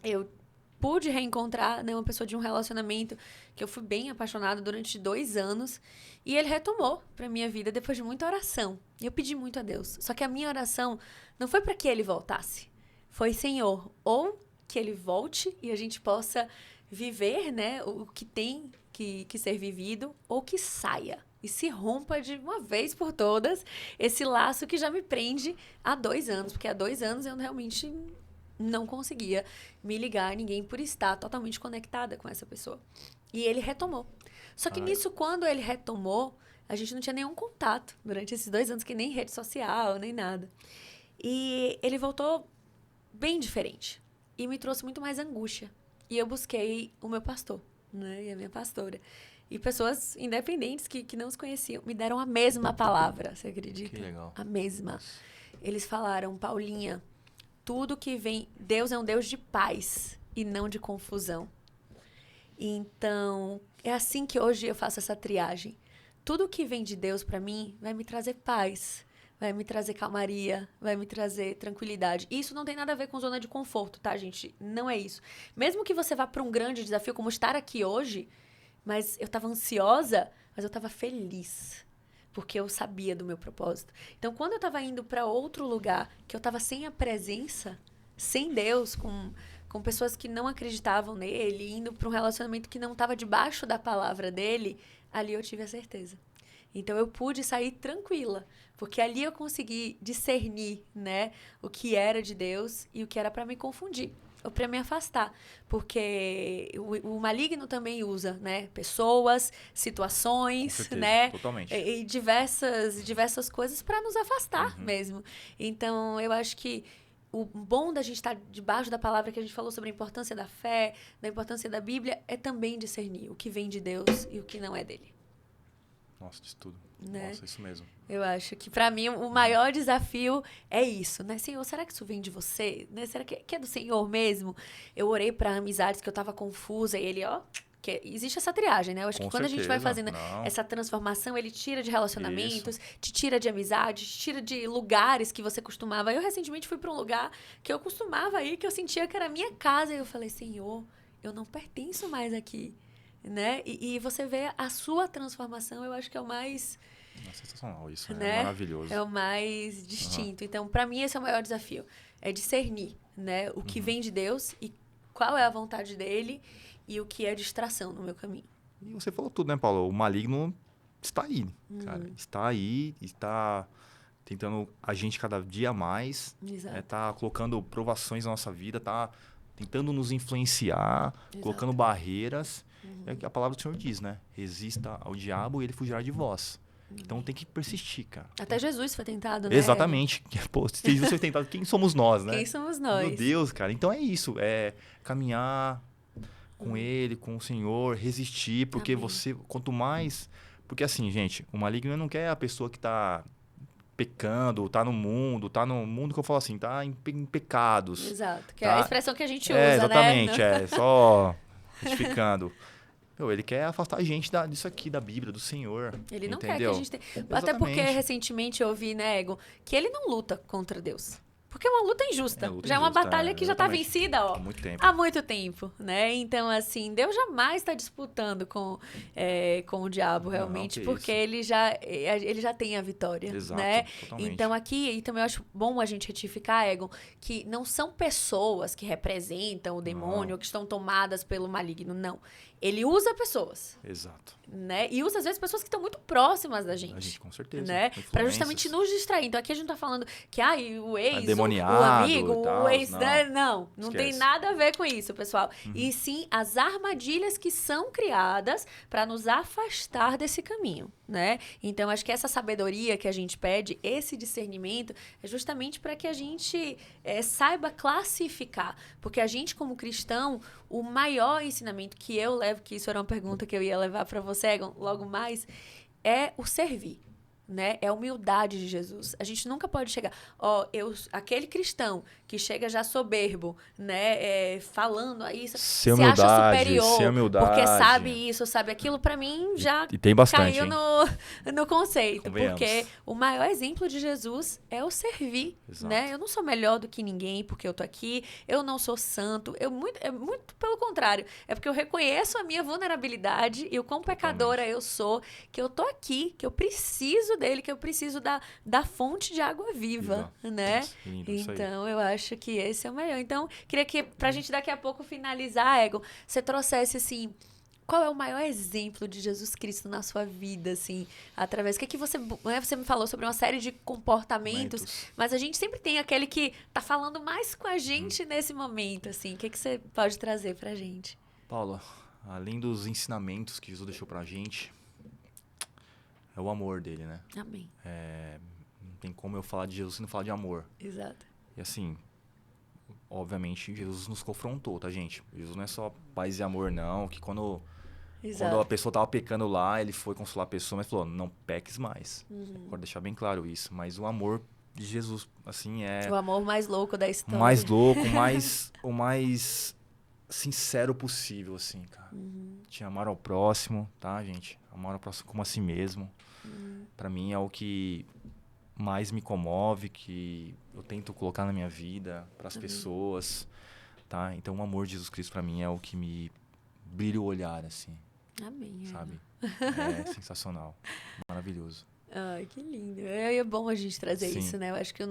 eu pude reencontrar, né, uma pessoa de um relacionamento que eu fui bem apaixonada durante 2 anos, e ele retomou pra minha vida depois de muita oração. E eu pedi muito a Deus. Só que a minha oração não foi para que ele voltasse. Foi, Senhor, ou que ele volte e a gente possa viver, né, o que tem que ser vivido, ou que saia e se rompa de uma vez por todas esse laço que já me prende há 2 anos. Porque há 2 anos eu realmente não conseguia me ligar a ninguém por estar totalmente conectada com essa pessoa. E ele retomou. Só que nisso, quando ele retomou, a gente não tinha nenhum contato durante esses 2 anos, que nem rede social, nem nada. E ele voltou bem diferente. E me trouxe muito mais angústia. E eu busquei o meu pastor, né? E a minha pastora. E pessoas independentes que não os conheciam me deram a mesma palavra, você acredita? Que legal. A mesma. Eles falaram, Paulinha, tudo que vem... Deus é um Deus de paz e não de confusão. Então, é assim que hoje eu faço essa triagem. Tudo que vem de Deus para mim vai me trazer paz, vai me trazer calmaria, vai me trazer tranquilidade. Isso não tem nada a ver com zona de conforto, tá, gente? Não é isso. Mesmo que você vá para um grande desafio, como estar aqui hoje, mas eu estava ansiosa, mas eu estava feliz, porque eu sabia do meu propósito. Então, quando eu estava indo para outro lugar, que eu estava sem a presença, sem Deus, com pessoas que não acreditavam nele, indo para um relacionamento que não estava debaixo da palavra dele, ali eu tive a certeza. Então, eu pude sair tranquila, porque ali eu consegui discernir, né, o que era de Deus e o que era para me confundir, ou para me afastar, porque o maligno também usa, né, pessoas, situações, Com certeza, né, totalmente. e diversas coisas para nos afastar mesmo. Então, eu acho que o bom da gente estar debaixo da palavra, que a gente falou sobre a importância da fé, da importância da Bíblia, é também discernir o que vem de Deus e o que não é dele. Nossa, disso tudo. Né? Nossa, isso mesmo. Eu acho que, para mim, o maior desafio é isso, né? Senhor, será que isso vem de você? Né? Será que é do Senhor mesmo? Eu orei para amizades que eu tava confusa e ele, que existe essa triagem, né? Eu acho que quando a gente vai fazendo essa transformação, ele tira de relacionamentos, te tira de amizades, te tira de lugares que você costumava. Eu recentemente fui para um lugar que eu costumava ir, que eu sentia que era a minha casa. E eu falei, Senhor, eu não pertenço mais aqui. Né? E você vê a sua transformação, eu acho que é o mais... É sensacional isso, né? É maravilhoso. É o mais distinto. Então, para mim, esse é o maior desafio. É discernir, né? O que vem de Deus e qual é a vontade dele e o que é distração no meu caminho. E você falou tudo, né, Paulo? O maligno está aí, cara. Está aí, está tentando a gente cada dia mais. Exato. Está colocando provações na nossa vida, está tentando nos influenciar, colocando barreiras. É o que a palavra do Senhor diz, né? Resista ao diabo e ele fugirá de vós. Então tem que persistir, cara. Até Jesus foi tentado, né? Exatamente. Pô, se Jesus foi tentado, quem somos nós, né? Quem somos nós? Meu Deus, cara. Então é isso. É caminhar com ele, com o Senhor, resistir, porque Amém. você, quanto mais... Porque assim, gente, o maligno não quer a pessoa que tá pecando, tá no mundo que eu falo assim, tá em pecados, Exato, que é a tá? expressão que a gente É, usa, né? exatamente, só retificando. Meu, ele quer afastar a gente disso aqui, da Bíblia, do Senhor, Ele não quer que a entendeu? gente tenha... Até porque Exatamente. recentemente eu ouvi, né, Egon, que ele não luta contra Deus. Porque é uma luta injusta. Luta Já é uma injusta, batalha que já tá exatamente. vencida, ó. Há muito tempo. Há muito tempo, né? Então, assim, Deus jamais está disputando com o diabo, realmente, que porque isso. ele já tem a vitória, Exato, né? totalmente. Então, aqui, e também eu acho bom a gente retificar, Egon, que não são pessoas que representam o demônio ou que estão tomadas pelo maligno, não. Ele usa pessoas, Exato. né? E usa, às vezes, pessoas que estão muito próximas da gente. A gente, com certeza. Né? Influências. Pra justamente nos distrair. Então aqui a gente não tá falando que o ex, Demoniado o amigo, e tal, o ex. não. Né? Não tem Esquece. nada a ver com isso, pessoal. E sim as armadilhas que são criadas para nos afastar desse caminho, né? Então acho que essa sabedoria que a gente pede, esse discernimento, é justamente para que a gente saiba classificar. Porque a gente, como cristão, o maior ensinamento que eu levo, que isso era uma pergunta que eu ia levar para você, Egon, logo mais, é o servir. Né? É a humildade de Jesus. A gente nunca pode chegar... aquele cristão que chega já soberbo, né? Falando aí, se acha superior, sem humildade. porque sabe isso, sabe aquilo, pra mim já e tem bastante, caiu no conceito. Convenhamos. Porque o maior exemplo de Jesus é o servir, né? Eu não sou melhor do que ninguém porque eu tô aqui, eu não sou santo, é muito pelo contrário. É porque eu reconheço a minha vulnerabilidade e o quão pecadora eu sou, que eu tô aqui, que eu preciso dele, que eu preciso da fonte de água viva, né? Lindo, então, eu acho que esse é o melhor. Então, queria que, pra gente daqui a pouco finalizar, Egon, você trouxesse, assim, qual é o maior exemplo de Jesus Cristo na sua vida, assim, através... O que você... Né, você me falou sobre uma série de comportamentos, mas a gente sempre tem aquele que tá falando mais com a gente nesse momento, assim. O que você pode trazer pra gente? Paula, além dos ensinamentos que Jesus deixou pra gente... É o amor dele, né? Amém. Não tem como eu falar de Jesus sem não falar de amor. Exato. E assim, obviamente, Jesus nos confrontou, tá, gente? Jesus não é só paz e amor, não. Que quando a pessoa tava pecando lá, ele foi consolar a pessoa, mas falou, não peques mais. Quero deixar bem claro isso. Mas o amor de Jesus, assim, o amor mais louco da história. Mais louco, o mais sincero possível, assim, cara. Te amar ao próximo, tá, gente? Amar ao próximo como a si mesmo. Pra mim é o que mais me comove, que eu tento colocar na minha vida, pras pessoas, tá? Então o amor de Jesus Cristo pra mim é o que me brilha o olhar, assim. Amém. Sabe? É sensacional. Maravilhoso. Ai, que lindo. É bom a gente trazer isso, né? Eu acho que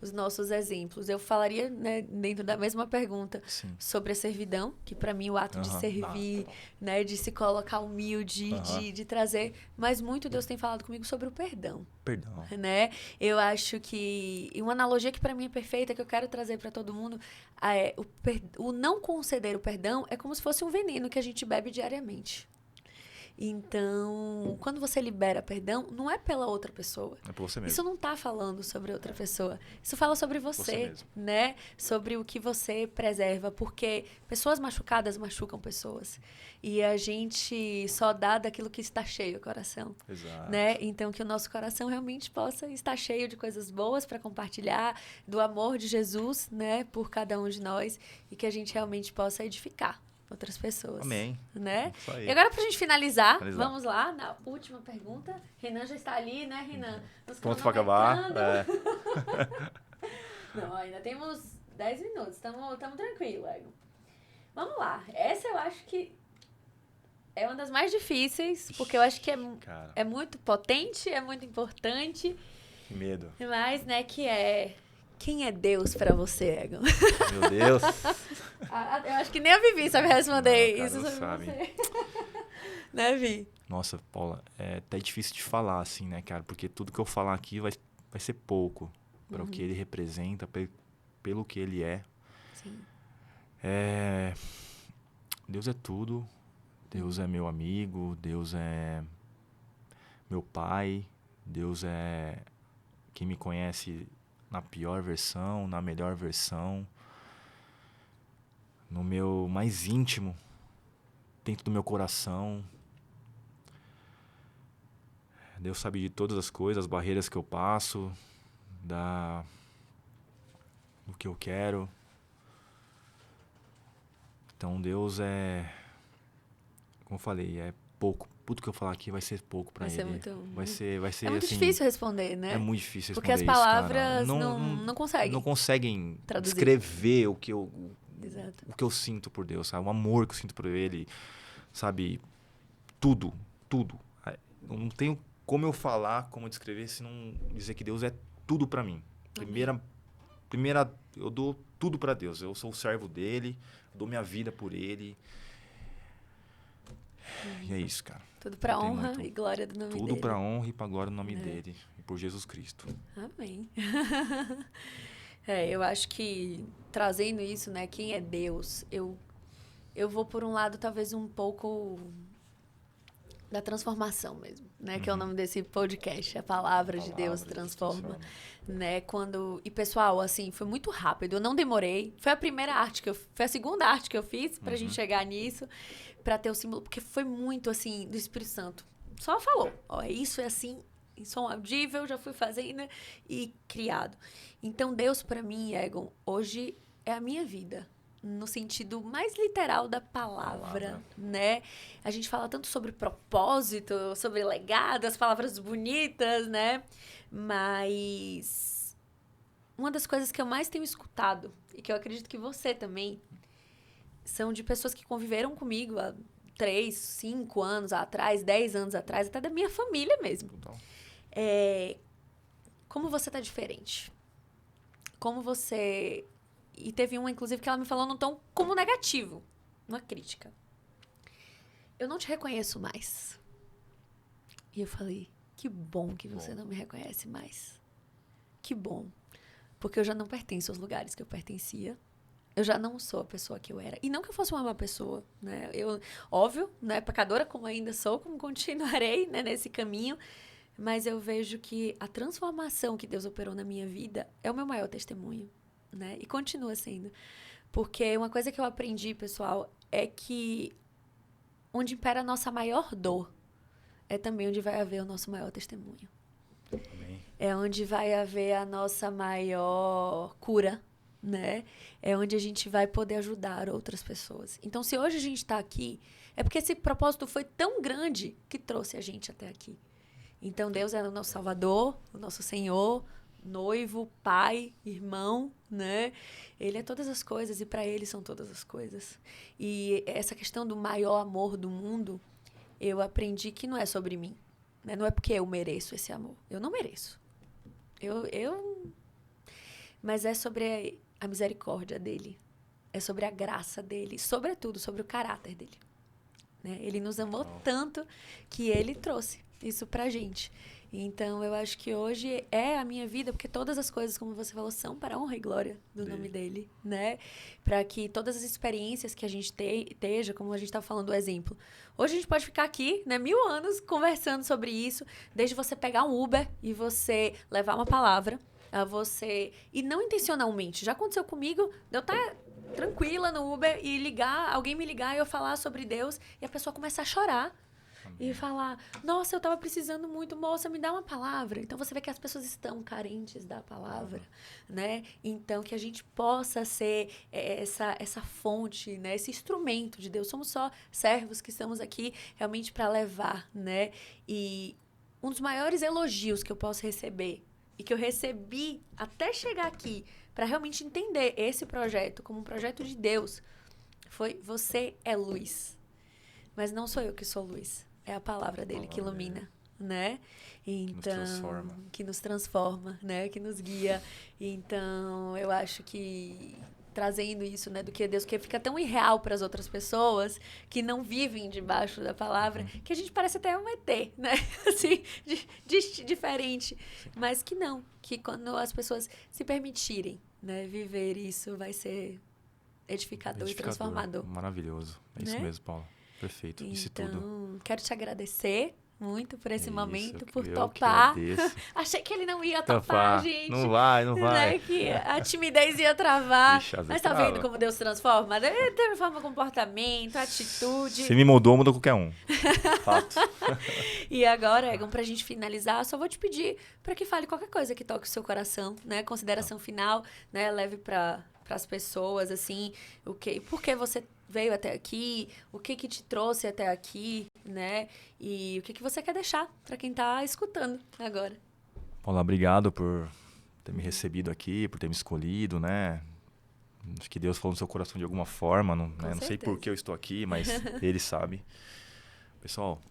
os nossos exemplos. Eu falaria, né, dentro da mesma pergunta, sobre a servidão, que para mim o ato de servir, né, de se colocar humilde, de trazer, mas muito Deus tem falado comigo sobre o perdão. Né? Eu acho que uma analogia que para mim é perfeita, que eu quero trazer para todo mundo, o não conceder o perdão é como se fosse um veneno que a gente bebe diariamente. Então, quando você libera perdão, não é pela outra pessoa. É por você mesmo. Isso não tá falando sobre outra pessoa. Isso fala sobre você né? Sobre o que você preserva. Porque pessoas machucadas machucam pessoas. E a gente só dá daquilo que está cheio o coração. Exato. Né? Então, que o nosso coração realmente possa estar cheio de coisas boas para compartilhar, do amor de Jesus, né? Por cada um de nós. E que a gente realmente possa edificar outras pessoas. Amém. Né? E agora, pra gente finalizar, vamos lá na última pergunta. Renan já está ali, né, Renan? Pronto para acabar. Não, ainda temos 10 minutos. Estamos tranquilos, Egon. Vamos lá. Essa eu acho que é uma das mais difíceis, porque eu acho que é muito potente, é muito importante. Que medo. Mas, né, que é... Quem é Deus pra você, Egon? Meu Deus. Eu acho que nem a Vivi sabe responder isso sobre sabe. Você. Né, Vi? Nossa, Paula, é até difícil de falar, assim, né, cara? Porque tudo que eu falar aqui vai ser pouco para o que ele representa, pelo que ele é. Sim. Deus é tudo. Deus é meu amigo. Deus é meu pai. Deus é quem me conhece na pior versão, na melhor versão, no meu mais íntimo, dentro do meu coração. Deus sabe de todas as coisas, as barreiras que eu passo, do que eu quero. Então Deus como eu falei, é pouco. Tudo que eu falar aqui vai ser pouco pra Ele. Vai ser é muito assim, difícil responder, né? É muito difícil responder porque as isso, cara. palavras não conseguem. Não conseguem traduzir. descrever o que eu sinto por Deus, sabe? O amor que eu sinto por Ele, sabe? Tudo. Não tenho como eu falar, como descrever, se não dizer que Deus é tudo pra mim. Primeira, eu dou tudo pra Deus. Eu sou o servo dele, eu dou minha vida por Ele. E é isso, cara. Tudo pra honra e glória do nome dele. Tudo pra honra e pra glória do nome dele. E por Jesus Cristo. Amém. Eu acho que trazendo isso, né? Quem é Deus? Eu vou por um lado, talvez um pouco da transformação mesmo, né? Que é o nome desse podcast. A palavra de Deus transforma. Né? E pessoal, assim, foi muito rápido. Eu não demorei. Foi a segunda arte que eu fiz pra gente chegar nisso. Pra ter o símbolo, porque foi muito, assim, do Espírito Santo. Só falou, isso é assim, em som audível, já fui fazendo e criado. Então, Deus, pra mim, Egon, hoje é a minha vida, no sentido mais literal da palavra, né? A gente fala tanto sobre propósito, sobre legado, as palavras bonitas, né? Mas uma das coisas que eu mais tenho escutado, e que eu acredito que você também, são de pessoas que conviveram comigo há 3, 5 anos atrás, 10 anos atrás, até da minha família mesmo. Como você tá diferente. Como você... E teve uma, inclusive, que ela me falou num tom como negativo. Uma crítica. Eu não te reconheço mais. E eu falei, que bom que você não me reconhece mais. Que bom. Porque eu já não pertenço aos lugares que eu pertencia. Eu já não sou a pessoa que eu era. E não que eu fosse uma má pessoa, né? Eu, óbvio, né? Pecadora como ainda sou, como continuarei, né? Nesse caminho. Mas eu vejo que a transformação que Deus operou na minha vida é o meu maior testemunho, né? E continua sendo. Porque uma coisa que eu aprendi, pessoal, é que onde impera a nossa maior dor é também onde vai haver o nosso maior testemunho. Amém. É onde vai haver a nossa maior cura, né? É onde a gente vai poder ajudar outras pessoas. Então, se hoje a gente está aqui, é porque esse propósito foi tão grande que trouxe a gente até aqui. Então, Deus é o nosso Salvador, o nosso Senhor, noivo, pai, irmão, né? Ele é todas as coisas e para Ele são todas as coisas. E essa questão do maior amor do mundo, eu aprendi que não é sobre mim, né? Não é porque eu mereço esse amor. Eu não mereço. Mas é sobre a misericórdia dele. É sobre a graça dele. Sobretudo, sobre o caráter dele. Né? Ele nos amou tanto que ele trouxe isso pra gente. Então, eu acho que hoje é a minha vida, porque todas as coisas, como você falou, são para a honra e glória do nome dele, né? Para que todas as experiências que a gente esteja, como a gente estava falando do exemplo. Hoje a gente pode ficar aqui, né, 1000 anos conversando sobre isso, desde você pegar um Uber e você levar uma palavra a você, e não intencionalmente. Já aconteceu comigo, de eu estar tranquila no Uber e alguém me ligar e eu falar sobre Deus e a pessoa começar a chorar. E falar, nossa, eu tava precisando muito, moça, me dá uma palavra. Então, você vê que as pessoas estão carentes da palavra, né? Então, que a gente possa ser essa fonte, né? Esse instrumento de Deus. Somos só servos que estamos aqui realmente para levar, né? E um dos maiores elogios que eu posso receber, e que eu recebi até chegar aqui, para realmente entender esse projeto como um projeto de Deus, foi: você é luz. Mas não sou eu que sou luz. É a palavra dele que ilumina, né? Então, que nos transforma, né? Que nos guia. Então, eu acho que trazendo isso, né, do que é Deus, que fica tão irreal para as outras pessoas que não vivem debaixo da palavra, que a gente parece até um ET, né? Assim, diferente. Mas que não, que quando as pessoas se permitirem, né, viver isso, vai ser edificador e transformador. Maravilhoso. É isso mesmo, Paula. Perfeito. Disse tudo. Então, quero te agradecer, muito por esse Isso, momento, por eu que topar. agradeço. Achei que ele não ia topar, gente. Não vai, não vai. Né? Que a timidez ia travar. Ixi, às Mas vezes tá vendo trava. como Deus transforma? Ele transforma comportamento, atitude. Se me mudou, mudou qualquer um. Fato. E agora, Egon, pra gente finalizar, só vou te pedir para que fale qualquer coisa que toque o seu coração, né? Consideração final, né? Leve para as pessoas, assim, por que você veio até aqui, o que te trouxe até aqui, né? E o que você quer deixar para quem tá escutando agora. Olá, obrigado por ter me recebido aqui, por ter me escolhido, né? Acho que Deus falou no seu coração de alguma forma, não sei por que eu estou aqui, mas Ele sabe. Pessoal,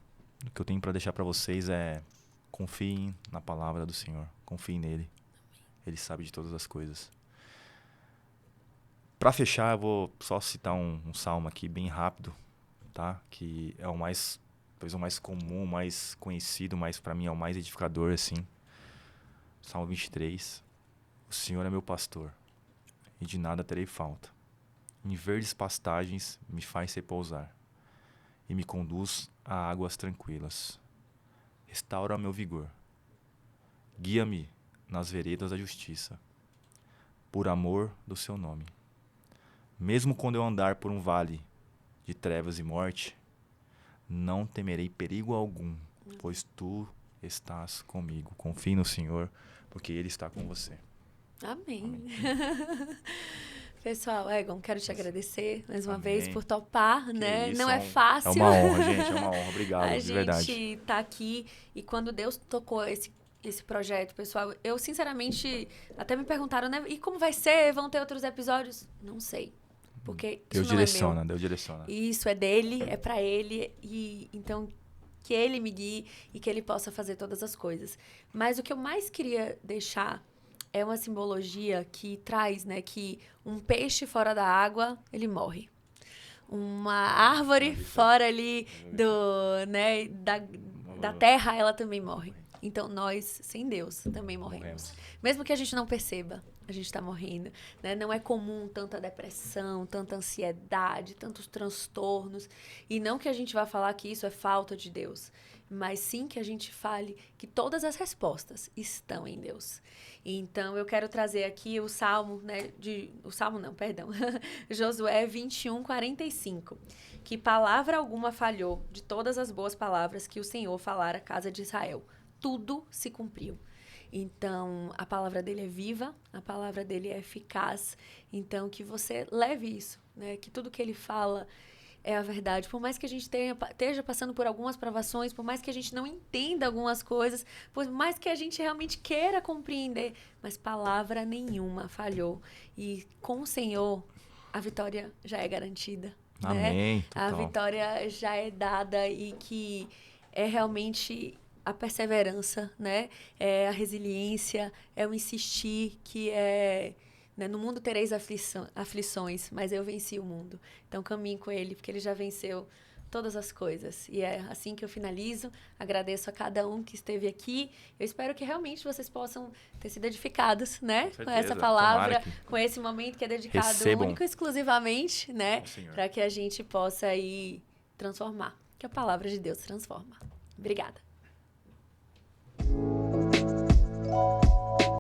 o que eu tenho para deixar para vocês é confiem na palavra do Senhor, confiem nele. Ele sabe de todas as coisas. Para fechar, eu vou só citar um salmo aqui bem rápido, tá? Que é talvez o mais comum, o mais conhecido, mas para mim é o mais edificador, assim. Salmo 23. O Senhor é meu pastor, e de nada terei falta. Em verdes pastagens me faz repousar, e me conduz a águas tranquilas. Restaura meu vigor. Guia-me nas veredas da justiça, por amor do seu nome. Mesmo quando eu andar por um vale de trevas e morte, não temerei perigo algum, pois tu estás comigo. Confie no Senhor, porque Ele está com você. Amém. Pessoal, Egon, quero te agradecer mais uma Amém. vez por topar, né? Isso, não é fácil. É uma honra, gente, é uma honra. Obrigado, de verdade. A gente tá aqui e quando Deus tocou esse projeto, pessoal, eu sinceramente até me perguntaram, né? E como vai ser? Vão ter outros episódios? Não sei. Porque Deus direciona, Deus direciona. Isso é dele, é pra ele e então que ele me guie e que ele possa fazer todas as coisas. Mas o que eu mais queria deixar é uma simbologia que traz, né, que um peixe fora da água, ele morre. Uma árvore fora ali né, da terra, ela também morre. Então, nós, sem Deus, também morremos. Mesmo que a gente não perceba, a gente está morrendo. Né? Não é comum tanta depressão, tanta ansiedade, tantos transtornos. E não que a gente vá falar que isso é falta de Deus, mas sim que a gente fale que todas as respostas estão em Deus. Então, eu quero trazer aqui o Salmo, né? Josué 21, 45. Que palavra alguma falhou de todas as boas palavras que o Senhor falara à casa de Israel. Tudo se cumpriu. Então, a palavra dele é viva, a palavra dele é eficaz. Então, que você leve isso, né? Que tudo que ele fala é a verdade. Por mais que a gente esteja passando por algumas provações, por mais que a gente não entenda algumas coisas, por mais que a gente realmente queira compreender, mas palavra nenhuma falhou. E com o Senhor, a vitória já é garantida. Amém. Né? A vitória já é dada e que é realmente a perseverança, né? É a resiliência, é o insistir, que é... Né? No mundo tereis aflições, mas eu venci o mundo. Então, caminhe com ele, porque ele já venceu todas as coisas. E é assim que eu finalizo. Agradeço a cada um que esteve aqui. Eu espero que realmente vocês possam ter sido edificados, né? Com essa palavra, com esse momento que é dedicado único e exclusivamente, né? Para que a gente possa aí transformar. Que a palavra de Deus transforma. Obrigada.